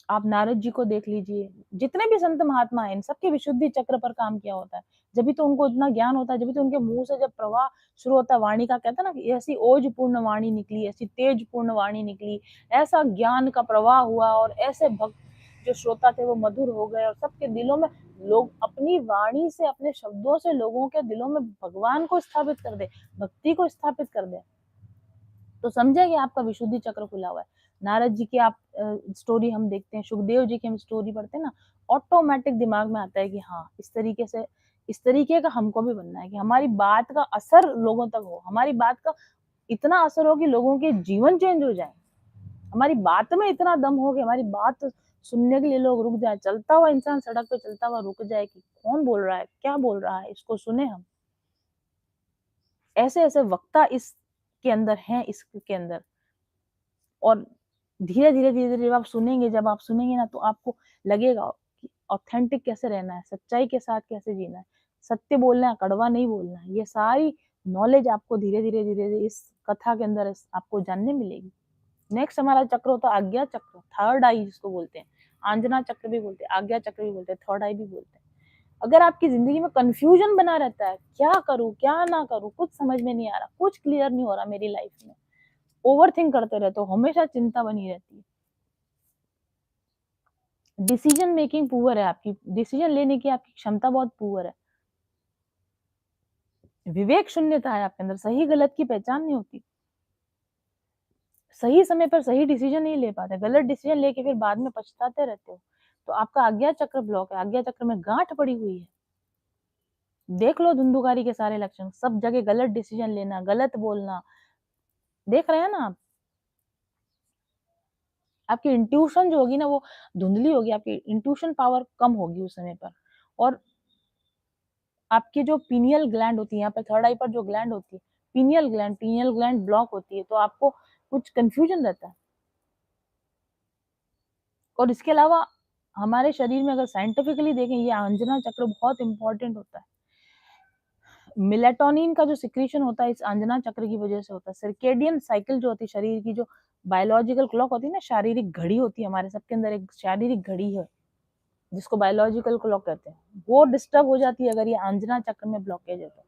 आप नारद जी को देख लीजिए, जितने भी संत महात्मा हैं, इन सबके विशुद्धि चक्र पर काम किया होता है। जब भी तो उनको इतना ज्ञान होता है, जब भी तो उनके मुंह से जब प्रवाह शुरू होता है वाणी का, कहता है ना कि ऐसी ओज पूर्ण वाणी निकली, ऐसी तेज पूर्ण वाणी निकली, ऐसा ज्ञान का प्रवाह हुआ, और ऐसे भक्त जो श्रोता थे वो मधुर हो गए और सबके दिलों में लोग अपनी वाणी से, अपने शब्दों से लोगों के दिलों में भगवान को स्थापित कर दे, भक्ति को स्थापित कर दे, तो समझे कि आपका विशुद्धि चक्र खुला हुआ है। नारद जी की आप स्टोरी हम देखते हैं, सुखदेव जी की हम स्टोरी पढ़ते हैं ना, ऑटोमेटिक दिमाग में आता है कि हाँ, इस तरीके का हमको भी बनना है कि हमारी बात का असर लोगों तक हो, हमारी बात का इतना असर हो कि लोगों के जीवन चेंज हो जाए, हमारी बात में इतना दम हो कि हमारी बात सुनने के लिए लोग रुक जाए, चलता हुआ इंसान सड़क पे चलता हुआ रुक जाए कि कौन बोल रहा है, क्या बोल रहा है, इसको सुने हम। ऐसे-ऐसे वक्ता इसके अंदर हैं, इसके अंदर। और धीरे-धीरे जब आप सुनेंगे ना तो आपको लगेगा कि ऑथेंटिक कैसे रहना है, सच्चाई के साथ कैसे जीना है, सत्य बोलना है, कड़वा नहीं बोलना है। ये सारी नॉलेज आपको धीरे-धीरे इस कथा के अंदर आपको जानने मिलेगी। नेक्स्ट हमारा चक्र होता है आज्ञा चक्र, थर्ड आई जिसको बोलते हैं। आंजना चक्र भी बोलते हैं, आज्ञा चक्र भी बोलते हैं, थर्ड आई भी बोलते हैं। अगर आपकी ज़िंदगी में कन्फ्यूजन बना रहता है, क्या करूँ, क्या ना करूँ, कुछ समझ में नहीं आ रहा, कुछ क्लियर नहीं हो रहा मेरी लाइफ में, ओवरथिंक करते रहते हो, हमेशा चिंता बनी रहती है। डिसीजन मेकिंग पुअर है आपकी, डिसीजन लेने की आपकी क्षमता बहुत पुअर है। विवेक शून्यता है आपके अंदर, सही गलत की पहचान नहीं होती। सही समय पर सही डिसीजन नहीं ले पाते, गलत डिसीजन लेके फिर बाद में पछताते रहते हो। तो आपका आज्ञा चक्र ब्लॉक है, आज्ञा चक्र में गांठ पड़ी हुई है। देख लो धुंधुकारी के सारे लक्षण, सब जगह गलत डिसीजन लेना, गलत बोलना, देख रहे हैं ना आप? आपकी इंट्यूशन जो होगी ना वो धुंधली होगी, आपकी इंट्यूशन पावर कम होगी उस समय पर। और आपकी जो पीनियल ग्लैंड होती है, यहाँ पे थर्ड आई पर जो ग्लैंड होती है, पीनियल ग्लैंड ब्लॉक होती है, तो आपको कुछ कंफ्यूजन रहता है। और इसके अलावा हमारे शरीर में अगर साइंटिफिकली देखें, ये आंजना चक्र बहुत इंपॉर्टेंट होता है। मेलाटोनिन का जो सिक्रीशन होता है इस आंजना चक्र की वजह से होता है। सर्केडियन साइकिल जो होती है, शरीर की जो बायोलॉजिकल क्लॉक होती है ना, शारीरिक घड़ी होती है, हमारे सबके अंदर एक शारीरिक घड़ी है जिसको बायोलॉजिकल क्लॉक कहते हैं, वो डिस्टर्ब हो जाती है अगर ये आंजना चक्र में ब्लॉकेज है तो।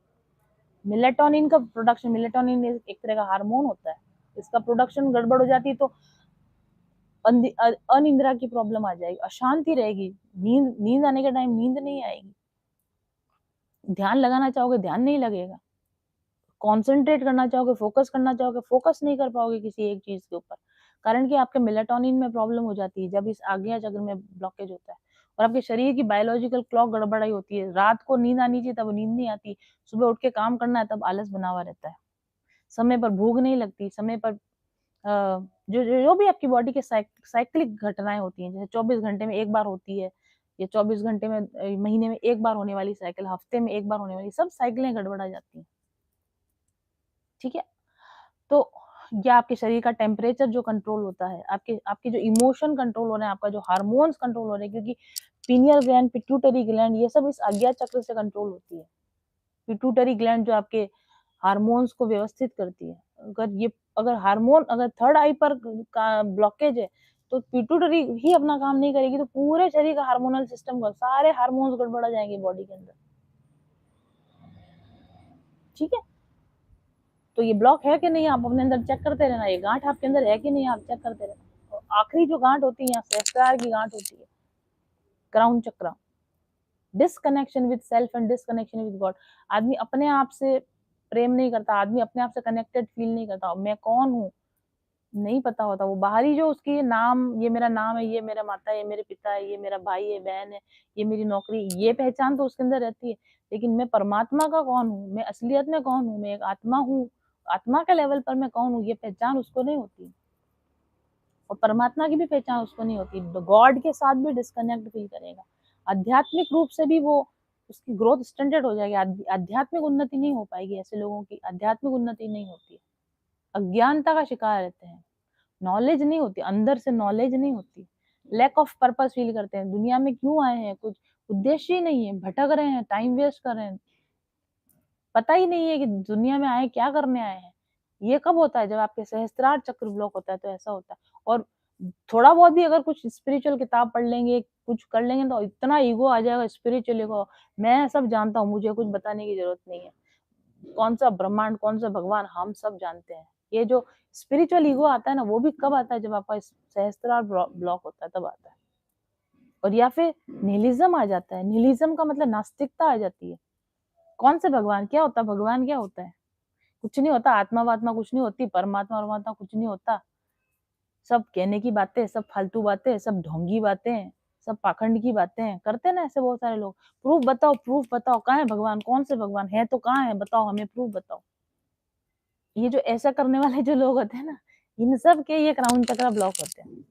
मेलाटोनिन का प्रोडक्शन, मेलाटोनिन एक तरह का हार्मोन होता है, इसका प्रोडक्शन गड़बड़ हो जाती है तो अनिद्रा की प्रॉब्लम आ जाएगी, अशांति रहेगी, नींद आने के टाइम नींद नहीं आएगी, ध्यान लगाना चाहोगे ध्यान नहीं लगेगा, कॉन्सेंट्रेट करना चाहोगे, फोकस करना चाहोगे, फोकस नहीं कर पाओगे किसी एक चीज के ऊपर, कारण कि आपके मेलाटोनिन में प्रॉब्लम हो जाती है जब इस आज्ञा चक्र में ब्लॉकेज होता है। और आपके शरीर की बायोलॉजिकल क्लॉक गड़बड़ाई होती है, रात को नींद आनी चाहिए तब नींद नहीं आती, सुबह उठ के काम करना है तब आलस बना हुआ रहता है, समय पर भूख नहीं लगती, समय पर जो भी आपकी बॉडी के साइक्लिक घटनाएं होती हैं, जैसे 24 घंटे में एक बार होती है, या 24 घंटे में महीने में एक बार होने वाली साइकिल, हफ्ते में एक बार होने वाली, सब साइकिलें गड़बड़ा जाती हैं। ठीक है? तो या आपके शरीर का टेम्परेचर जो कंट्रोल होता है, आपके आपके जो इमोशन कंट्रोल हो रहे हैं, आपका जो हार्मोन्स कंट्रोल हो रहे हैं, क्योंकि पीनियल ग्लैंड, पिट्यूटरी ग्लैंड ये सब इस आज्ञा चक्र से कंट्रोल होती है। पिट्यूटरी ग्लैंड जो आपके हार्मोन्स को व्यवस्थित करती है। अगर हार्मोन अगर थर्ड आई पर का ब्लॉकेज है, तो पिट्यूटरी ही अपना काम नहीं करेगी, तो पूरे शरीर का हार्मोनल सिस्टम का सारे हार्मोन्स गड़बड़ा जाएंगे बॉडी के अंदर। ठीक है? तो ये ब्लॉक है कि नहीं, आप अपने अंदर चेक करते रहना, ये गांठ आपके अंदर है कि नहीं, आप चेक करते रहना। और आखिरी जो गांठ होती है, यहाँ सहस्त्रार की गांठ होती है, क्राउन चक्र, disconnection with self and disconnection with God. आदमी अपने आप से प्रेम नहीं करता, आदमी अपने आप से कनेक्टेड फील नहीं करता, मैं कौन हूँ नहीं पता होता। वो बाहरी जो उसकी नाम, ये मेरा नाम है, ये मेरा माता है, ये मेरे पिता है, ये मेरा भाई है, बहन है, ये मेरी नौकरी, ये पहचान तो उसके अंदर रहती है, लेकिन मैं परमात्मा का कौन हूँ, मैं असलियत में कौन हूँ, मैं एक आत्मा हूँ, आत्मा के लेवल पर मैं कौन हूँ, ये पहचान उसको नहीं होती। और परमात्मा की भी पहचान उसको नहीं होती, गॉड के साथ भी डिस्कनेक्ट फील करेगा। आध्यात्मिक रूप से भी वो उसकी ग्रोथ स्टंटेड हो जाएगी, आध्यात्मिक उन्नति नहीं हो पाएगी, ऐसे लोगों की आध्यात्मिक उन्नति नहीं होती है, अज्ञानता का शिकार रहते हैं, नॉलेज नहीं होती, अंदर से नॉलेज नहीं होती, लैक ऑफ पर्पस फील करते हैं, दुनिया में क्यों आए हैं, कुछ उद्देश्य ही नहीं है, भटक रहे हैं, टाइम वेस्ट कर रहे हैं, पता ही नहीं है कि दुनिया में आए क्या करने आए हैं। ये कब होता है, जब आपके सहस्त्रार चक्र ब्लॉक होता है, तो ऐसा होता है। और थोड़ा बहुत भी अगर कुछ स्पिरिचुअल किताब पढ़ लेंगे, कुछ कर लेंगे, तो इतना ईगो आ जाएगा स्पिरिचुअल ईगो, मैं सब जानता हूँ, मुझे कुछ बताने की जरूरत नहीं है, कौन सा ब्रह्मांड, कौन सा भगवान, हम सब जानते हैं। ये जो स्पिरिचुअल ईगो आता है ना, वो भी कब आता है, जब आपका सहस्त्रार ब्लॉक होता है, तब आता है। और या फिर निहिलिज्म आ जाता है। निहिलिज्म का मतलब नास्तिकता आ जाती है। कौन से भगवान? क्या होता है भगवान? क्या होता है? कुछ नहीं होता। आत्मा-वात्मा कुछ नहीं होती, परमात्मा-वरमात्मा कुछ नहीं होता। सब कहने की बातें, सब फालतू बातें, सब ढोंगी बातें, सब पाखंड की बातें। करते हैं ना ऐसे बहुत सारे लोग। प्रूफ बताओ, कहाँ है भगवान? कौन से भगवान? है तो कहाँ है? बताओ, हमें प्रूफ बताओ। ये जो ऐसा करने वाले जो लोग होते हैं ना, इन सब के ये क्राउन चक्र ब्लॉक होते हैं।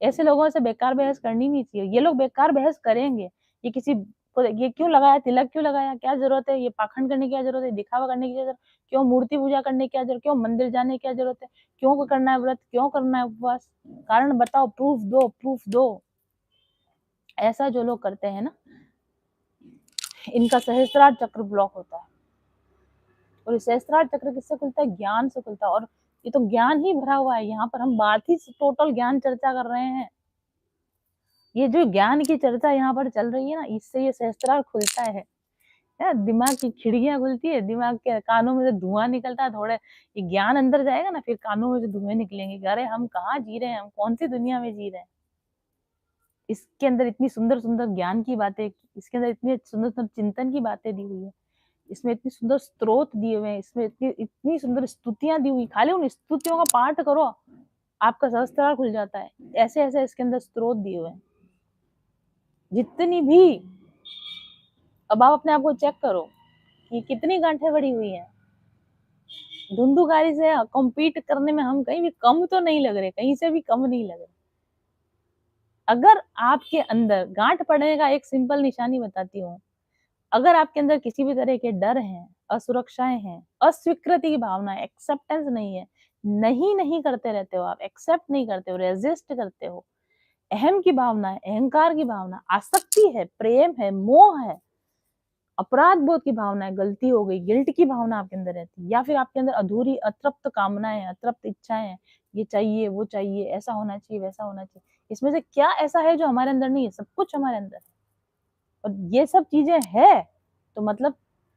ऐसे लोगों से बेकार बहस करनी नहीं चाहिए। ये लोग बेकार बहस करेंगे। ये किसी को ये क्यों लगाया, तिलक क्यों लगाया? क्या ज़रूरत है? ये पाखंड करने की क्या ज़रूरत है? दिखावा करने की क्या ज़रूरत? क्यों मूर्ति पूजा करने की क्या ज़रूरत? क्यों मंदिर जाने की क्या ज़रूरत है? क्यों करना है व्रत? क्यों करना है उपवास? कारण बताओ, प्रूफ दो, प्रूफ दो। ऐसा जो लोग करते हैं ना, इनका सहस्त्रार चक्र ब्लॉक होता है। और ये सहस्त्रार चक्र किससे खुलता है? ज्ञान से खुलता है। और ये तो ज्ञान ही भरा हुआ है। यहाँ पर हम बात ही टोटल ज्ञान चर्चा कर रहे हैं। ये जो ज्ञान की चर्चा यहाँ पर चल रही है ना, इससे ये सहस्त्रार खुलता है। दिमाग की खिड़कियाँ खुलती है, दिमाग के कानों में से धुआँ निकलता है। थोड़े ये ज्ञान अंदर जाएगा ना, फिर कानों में से धुएँ निकलेंगे कि अरे हम कहाँ जी रहे हैं, हम कौन-सी दुनिया में जी रहे हैं। इसके अंदर इतनी सुंदर-सुंदर ज्ञान की बातें, इसके अंदर इतनी सुंदर-सुंदर चिंतन की बातें दी हुई है। इसमें इतनी सुंदर स्त्रोत दिए हुए हैं, इसमें इतनी इतनी सुंदर स्तुतियाँ दी हुई। खाली उन स्तुतियों का पाठ करो, आपका सहस्त्रार खुल जाता है। ऐसे-ऐसे इसके अंदर स्त्रोत दिए हुए हैं। जितनी भी अब आप अपने आप को चेक करो कि कितनी गांठें बढ़ी हुई हैं। धुंधुकारी से कॉम्पीट करने में हम कहीं भी कम तो नहीं लग रहे, कहीं से भी कम नहीं लग रहे। अगर आपके अंदर गांठ पड़ने का एक सिंपल निशानी बताती हूँ, अगर आपके अंदर किसी भी तरह के डर हैं, असुरक्षाएँ हैं, अस्वीकृति की भावना है, एक्सेप्टेंस नहीं है, नहीं करते रहते हो आप, एक्सेप्ट नहीं करते हो, रेज़िस्ट करते हो, अहम की भावना है, अहंकार की भावना, आसक्ति है, प्रेम है, मोह है, अपराध बोध की भावना है, गलती हो गई, गिल्ट की भावना आपके अंदर रहती है, या फिर आपके अंदर अधूरी अतृप्त कामनाएँ हैं, अतृप्त इच्छाएँ हैं, ये चाहिए, वो चाहिए, ऐसा होना चाहिए, वैसा होना चाहिए। इसमें से क्या ऐसा है जो हमारे अंदर नहीं है? सब कुछ हमारे अंदर है। और ये सब चीज़ें हैं, तो मतलब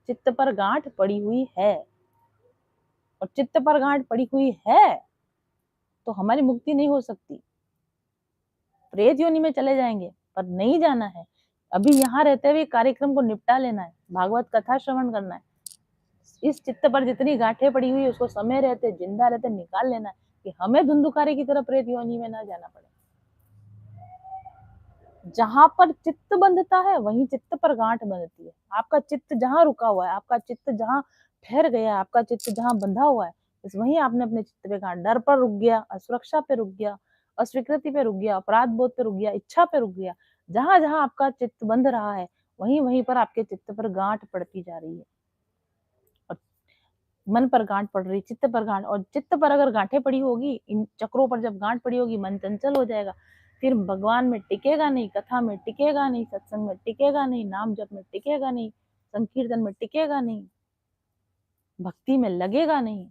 चित्त पर गाँठ पड़ी हुई है। और चित्त पर गाँठ पड़ी हुई है, तो हमारी मुक्ति नहीं हो सकती। प्रेत योनि में चले जाएँगे, पर नहीं जाना है। अभी यहाँ रहते हुए कार्यक्रम को निपटा लेना है, भागवत कथा श्रवण करना है। इस चित्त पर जितनी गांठें पड़ी हुई है उसको समय रहते, जिंदा रहते निकाल लेना है, कि हमें धुंधुकारी की तरह प्रेत योनि में ना जाना पड़े। जहाँ पर चित्त बंधता है वहीं चित्त पर गांठ बंधती है। आपका चित्त जहाँ रुका हुआ है, आपका चित्त जहाँ ठहर गया, आपका चित्त जहाँ बंधा हुआ है, बस वहीं आपने अपने चित्त पे गांठ, डर पर रुक गया, असुरक्षा पे रुक गया, अस्वीकृति पे रुक गया, अपराध बोध पे रुक गया, इच्छा पे रुक गया। जहाँ जहाँ आपका चित्त बंध रहा है, वहीं वहीं पर आपके चित्त पर गांठ पड़ती जा रही है। और मन पर गांठ पड़ रही, चित्त पर गांठ, और चित्त पर अगर गांठें पड़ी होगी, इन चक्रों पर जब गांठ पड़ी होगी, मन चंचल हो जाएगा। फिर भगवान में टिकेगा नहीं, कथा में टिकेगा नहीं, सत्संग में टिकेगा नहीं, नाम जप में टिकेगा नहीं, संकीर्तन में टिकेगा नहीं, भक्ति में लगेगा नहीं।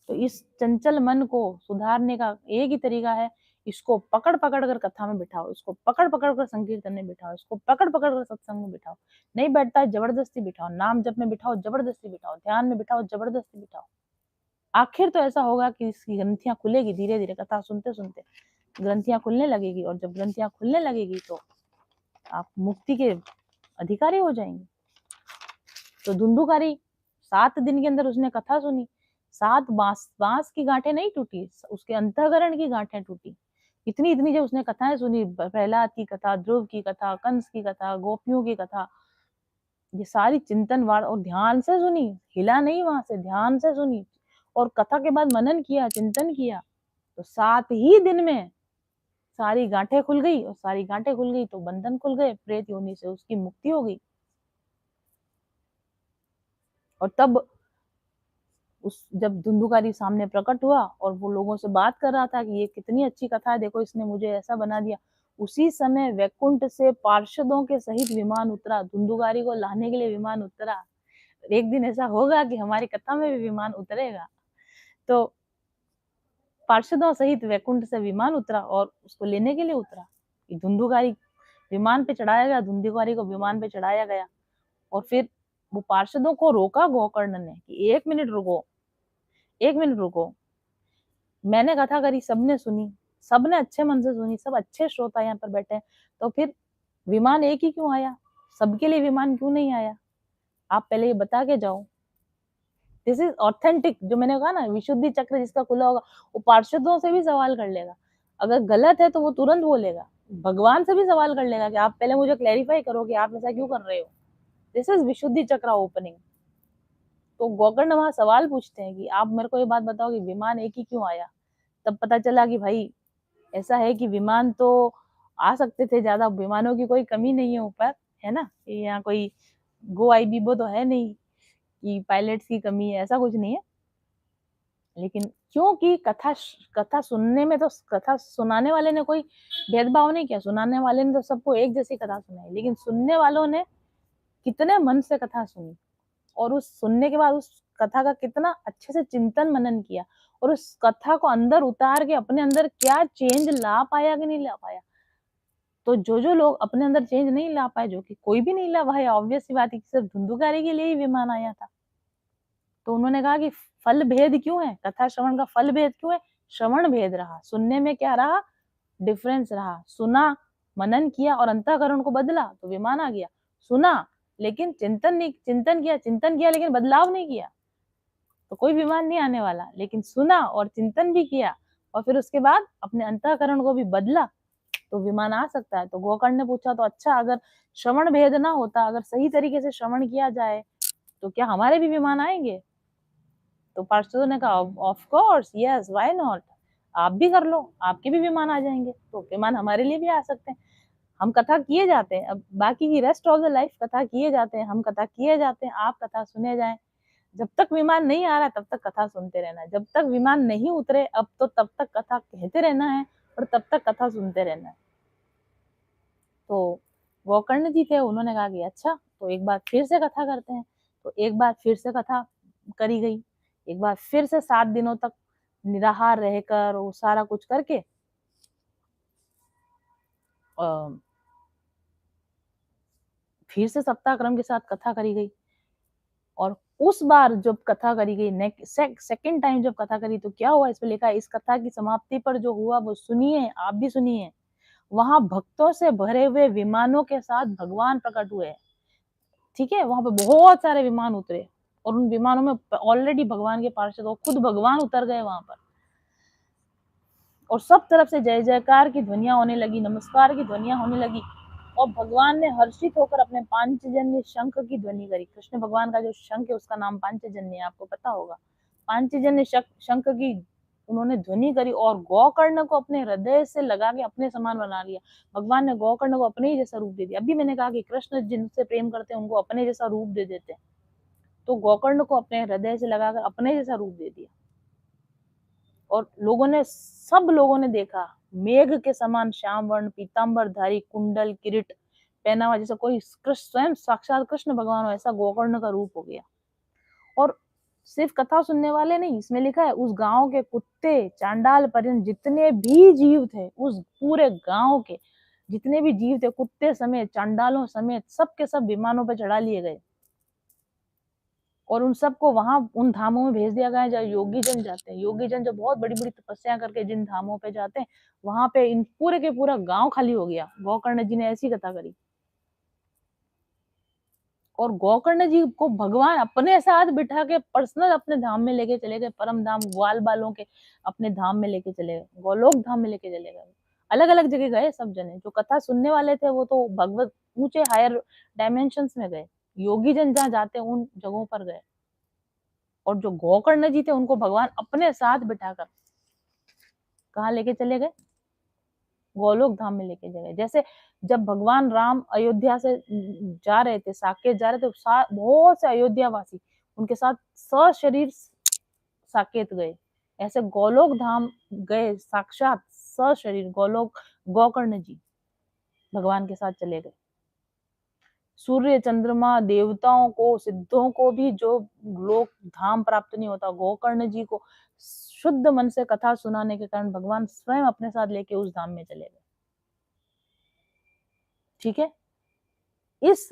तो इस चंचल मन को सुधारने का एक ही तरीका है, इसको पकड़-पकड़ कर कथा में बिठाओ, इसको पकड़-पकड़ कर संकीर्तन में बिठाओ, इसको पकड़-पकड़ कर सत्संग में बिठाओ। नहीं बैठता है जबरदस्ती बिठाओ, नाम जप में बिठाओ, जबरदस्ती बिठाओ, ध्यान में बिठाओ, जबरदस्ती बिठाओ। आखिर तो ऐसा होगा कि इसकी ग्रंथियाँ खुलेगी धीरे-धीरे, कथा सुनते-सुनते ग्रंथियाँ खुलने लगेगी, और जब ग्रंथियाँ खुलने लगेगी तो आप मुक्ति के अधिकारी हो जाएँगे। तो धुंधुकारी 7 दिन के अंदर उसने कथा सुनी, 7 बाँस की गाँठें नहीं टूटी, उसके अंतःकरण की गाँठें टूटी। इतनी-इतनी जब उसने कथाएँ सुनी, प्रहलाद की कथा, ध्रुव की कथा, कंस की कथा, गोपियों की कथा, ये सारी चिंतन वार, और ध्यान से सुनी, हिला नहीं वहाँ से, ध्यान से सुनी, और कथा के बाद मनन किया, चिंतन किया, तो 7 ही दिन में सारी गाँठें खुल गई, और सारी गाँठें खुल गई तो बंधन खुल गए, प्रेत योनि से उसकी मुक्ति हो गई। और तब उस जब धुंधुकारी सामने प्रकट हुआ और वो लोगों से बात कर रहा था कि ये कितनी अच्छी कथा है, देखो इसने मुझे ऐसा बना दिया। उसी समय वैकुंठ से पार्षदों के सहित विमान उतरा, धुंधुकारी को लाने के लिए विमान उतरा। एक दिन ऐसा होगा कि हमारी कथा में भी विमान उतरेगा। तो पार्षदों सहित वैकुंठ से विमान उतरा और उसको लेने के लिए उतरा। धुंधुकारी विमान पे चढ़ाया गया, धुंधुकारी को विमान पे चढ़ाया गया, और फिर वो पार्षदों को रोका गोकर्ण ने कि 1 मिनट रुको, 1 मिनट रुको। मैंने कथा करी, सबने सुनी, सबने अच्छे मन से सुनी, सब अच्छे श्रोता यहाँ पर बैठे हैं, तो फिर विमान एक ही क्यों आया? सबके लिए विमान क्यों नहीं आया? आप पहले ये बता के जाओ। दिस इज़ ऑथेंटिक, जो मैंने कहा ना, विशुद्धि चक्र जिसका खुला होगा, वो पार्षदों से भी सवाल कर लेगा। अगर गलत है तो वो तुरंत बोलेगा। भगवान से भी सवाल कर लेगा कि आप पहले मुझे क्लैरिफाई करो कि आप ऐसा क्यों कर रहे हो? दिस इज़ विशुद्धि चक्र ओपनिंग। तो गोकर्ण वहाँ सवाल पूछते हैं कि आप मेरे को ये बात बताओ कि विमान एक ही क्यों आया? तब पता चला कि भाई ऐसा है कि विमान तो आ सकते थे ज़्यादा, विमानों की कोई कमी नहीं है ऊपर, है ना? यहाँ कोई गो आईबीबो तो है नहीं कि पायलट्स की कमी है, ऐसा कुछ नहीं है। लेकिन क्योंकि कथा सुनने में तो कथा सुनाने वाले ने कोई भेदभाव नहीं किया, सुनाने वाले ने तो सबको एक जैसी कथा सुनाई, लेकिन सुनने वालों ने कितने मन से कथा सुनी और उस सुनने के बाद उस कथा का कितना अच्छे से चिंतन मनन किया और उस कथा को अंदर उतार के अपने अंदर क्या चेंज ला पाया कि नहीं ला पाया। तो जो लोग अपने अंदर चेंज नहीं ला पाए, जो कि कोई भी नहीं ला भाई, ऑब्वियस सी बात है कि सिर्फ धुंधुकारी के लिए ही विमान आया था। तो उन्होंने कहा कि फल भेद क्यों है? कथा श्रवण का फल भेद क्यों है? श्रवण भेद रहा, सुनने में क्या रहा? डिफरेंस रहा। सुना, मनन किया और अंतःकरण को बदला तो विमान आ गया। सुना लेकिन चिंतन किया लेकिन बदलाव नहीं किया तो कोई विमान नहीं आने वाला। लेकिन सुना और चिंतन भी किया और फिर उसके बाद अपने अंतःकरण को भी बदला तो विमान आ सकता है। तो गोकर्ण ने पूछा तो अच्छा, अगर श्रवण भेद ना होता, अगर सही तरीके से श्रवण किया जाए तो क्या हमारे भी विमान आएंगे? तो पार्षदों ने कहा of course, yes, why not, आप भी कर लो, आपके भी विमान आ जाएंगे, तो विमान हमारे लिए भी आ सकते हैं। हम कथा किए जाते हैं, अब बाकी की रेस्ट ऑफ द लाइफ कथा किए जाते हैं, हम कथा किए जाते हैं, आप कथा सुने जाएं। जब तक विमान नहीं आ रहा तब तक कथा सुनते रहना है, जब तक विमान नहीं उतरे अब तो तब तक कथा कहते रहना है और तब तक कथा सुनते रहना है। तो गोकर्ण जी थे, उन्होंने कहा कि अच्छा, तो एक बार फिर से कथा करते हैं। तो एक बार फिर से कथा करी गई, एक बार फिर से 7 दिनों तक निराहार रहकर वो सारा कुछ करके फिर से सप्ताह क्रम के साथ कथा करी गई। और उस बार जब कथा करी गई, सेकंड टाइम जब कथा करी तो क्या हुआ, इसमें लिखा है, इस कथा की समाप्ति पर जो हुआ वो सुनिए, आप भी सुनिए। वहां भक्तों से भरे हुए विमानों के साथ भगवान प्रकट हुए। ठीक है, वहां पे बहुत सारे विमान उतरे और उन विमानों में ऑलरेडी भगवान के पार्षद और खुद भगवान उतर गए वहां पर। और सब तरफ से जय जयकार की ध्वनियां होने लगी, नमस्कार की ध्वनियां होने लगी और भगवान ने हर्षित होकर अपने पांचजन्य शंख की ध्वनि करी। कृष्ण भगवान का जो शंख है उसका नाम पांचजन्य है, आपको पता होगा। पांचजन्य शंख की उन्होंने ध्वनि करी और गोकर्ण को अपने हृदय से लगा के अपने समान बना लिया। भगवान ने गोकर्ण को अपने ही जैसा रूप दे दिया। अभी मैंने कहा कि कृष्ण जिनसे प्रेम करते हैं उनको अपने जैसा रूप दे देते हैं, तो गोकर्ण को अपने हृदय से लगाकर अपने जैसा रूप दे दिया। और सब लोगों ने देखा, मेघ के समान श्याम वर्ण पीताम्बर धारी, कुंडल किरीट पहना हुआ, जैसे कोई स्वयं साक्षात कृष्ण भगवान हो, ऐसा गोकर्ण का रूप हो गया। और सिर्फ कथा सुनने वाले नहीं, इसमें लिखा है उस गांव के कुत्ते चांडाल पर्यंत जितने भी जीव थे, उस पूरे गांव के जितने भी जीव थे, कुत्ते समेत चांडालों समेत सब के सब विमानों पर चढ़ा लिए गए और उन सबको वहां उन धामों में भेज दिया गया है जहाँ योगी जन जाते हैं। योगी जन जो बहुत बड़ी बड़ी तपस्या करके जिन धामों पे जाते हैं, वहां पे इन पूरे के पूरा गांव खाली हो गया। गोकर्ण जी ने ऐसी कथा करी और गोकर्ण जी को भगवान अपने साथ बिठा के पर्सनल अपने धाम में लेके चले गए, परम धाम ग्वाल बालों के अपने धाम में लेके चले गए, गोलोक धाम में लेके चले गए। अलग अलग जगह गए सब जने, जो कथा सुनने वाले थे वो तो भगवत ऊंचे हायर डायमेंशन में गए, योगी जन जहाँ जाते हैं उन जगहों पर गए। और जो गोकर्ण जी थे उनको भगवान अपने साथ बिठाकर कहाँ लेके चले गए, गोलोक धाम में लेके गए। जैसे जब भगवान राम अयोध्या से जा रहे थे, साकेत जा रहे थे, बहुत से अयोध्या वासी उनके साथ सशरीर साकेत गए। ऐसे गोलोक धाम गए साक्षात सशरीर गोलोक, गोकर्ण जी भगवान के साथ चले गए। सूर्य चंद्रमा देवताओं को सिद्धों को भी जो लोक धाम प्राप्त नहीं होता, गोकर्ण जी को शुद्ध मन से कथा सुनाने के कारण भगवान स्वयं अपने साथ लेके उस धाम में चले गए। ठीक है, इस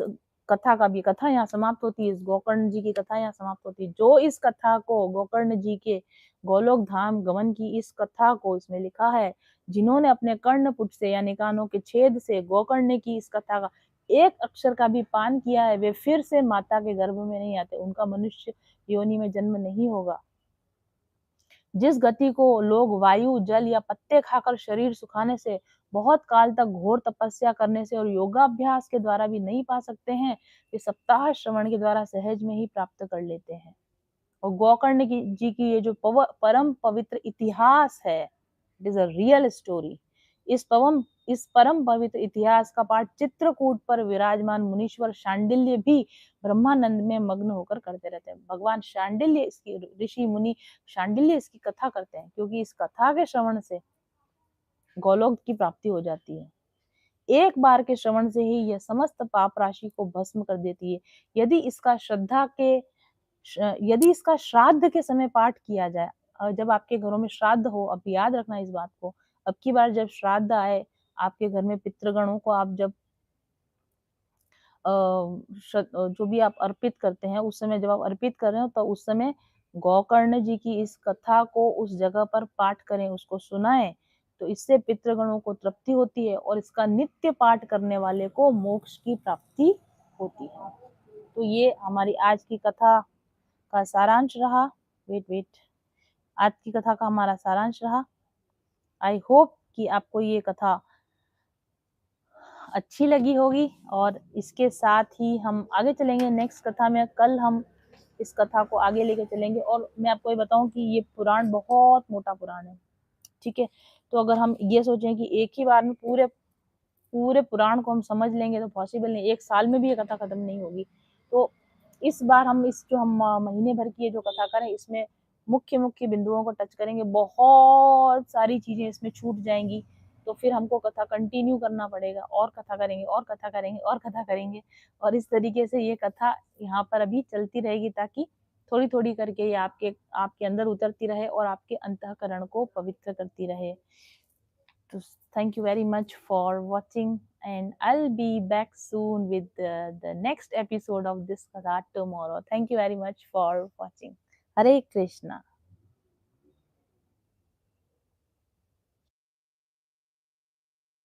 कथा का भी, कथा यहाँ समाप्त होती है, इस गोकर्ण जी की कथा यहाँ समाप्त होती है। जो इस कथा को, गोकर्ण जी के गोलोक धाम गमन की इस कथा को इसमें लिखा है, जिन्होंने अपने कर्णपुट से यानी कानों के छेद से गोकर्ण की इस कथा का एक अक्षर का भी पान किया है, वे फिर से माता के गर्भ में नहीं आते, उनका मनुष्य योनि में जन्म नहीं होगा। जिस गति को लोग वायु, जल या पत्ते खाकर शरीर सुखाने से, बहुत काल तक घोर तपस्या करने से और योगाभ्यास के द्वारा भी नहीं पा सकते हैं, वे सप्ताह श्रवण के द्वारा सहज में ही प्राप्त कर लेते हैं। और गोकर्ण की जी की ये जो परम पवित्र इतिहास है, it is a real story. इस परम पवित्र इतिहास का पाठ चित्रकूट पर विराजमान मुनीश्वर शांडिल्य भी ब्रह्मानंद में मग्न होकर करते रहते हैं। भगवान शांडिल्य, इसकी ऋषि मुनि शांडिल्य इसकी कथा करते हैं, क्योंकि इस कथा के श्रवण से गोलोक की प्राप्ति हो जाती है। एक बार के श्रवण से ही यह समस्त पाप राशि को भस्म कर देती है। यदि इसका श्राद्ध के समय पाठ किया जाए, जब आपके घरों में श्राद्ध हो, अब याद रखना इस बात को, अब की बार जब श्राद्ध आए आपके घर में, पितृगणों को आप जब जो भी आप अर्पित करते हैं, उस समय जब आप अर्पित कर रहे हो तो उस समय गोकर्ण जी की इस कथा को उस जगह पर पाठ करें, उसको सुनाएं, तो इससे पितृगणों को तृप्ति होती है और इसका नित्य पाठ करने वाले को मोक्ष की प्राप्ति होती है। तो ये हमारी आज की कथा का सारांश रहा। वेट आज की कथा का हमारा सारांश रहा। आई होप कि आपको ये कथा अच्छी लगी होगी, और इसके साथ ही हम आगे चलेंगे नेक्स्ट कथा में। कल हम इस कथा को आगे लेके चलेंगे, और मैं आपको ये बताऊं कि ये पुराण बहुत मोटा पुराण है, ठीक है। तो अगर हम ये सोचें कि एक ही बार में पूरे पूरे पुराण को हम समझ लेंगे तो पॉसिबल नहीं, एक साल में भी ये कथा खत्म नहीं होगी। तो इस बार हम महीने भर की ये जो कथा करें, इसमें मुख्य मुख्य बिंदुओं को टच करेंगे, बहुत सारी चीजें इसमें छूट जाएंगी, तो फिर हमको कथा कंटिन्यू करना पड़ेगा, और कथा करेंगे और कथा करेंगे और कथा करेंगे, और इस तरीके से ये कथा यहाँ पर अभी चलती रहेगी, ताकि थोड़ी थोड़ी करके ये आपके अंदर उतरती रहे और आपके अंतःकरण को पवित्र करती रहे। So thank you very much for watching, and I'll be back soon with the next episode of this Katha tomorrow. Thank you very much for watching. Hare Krishna.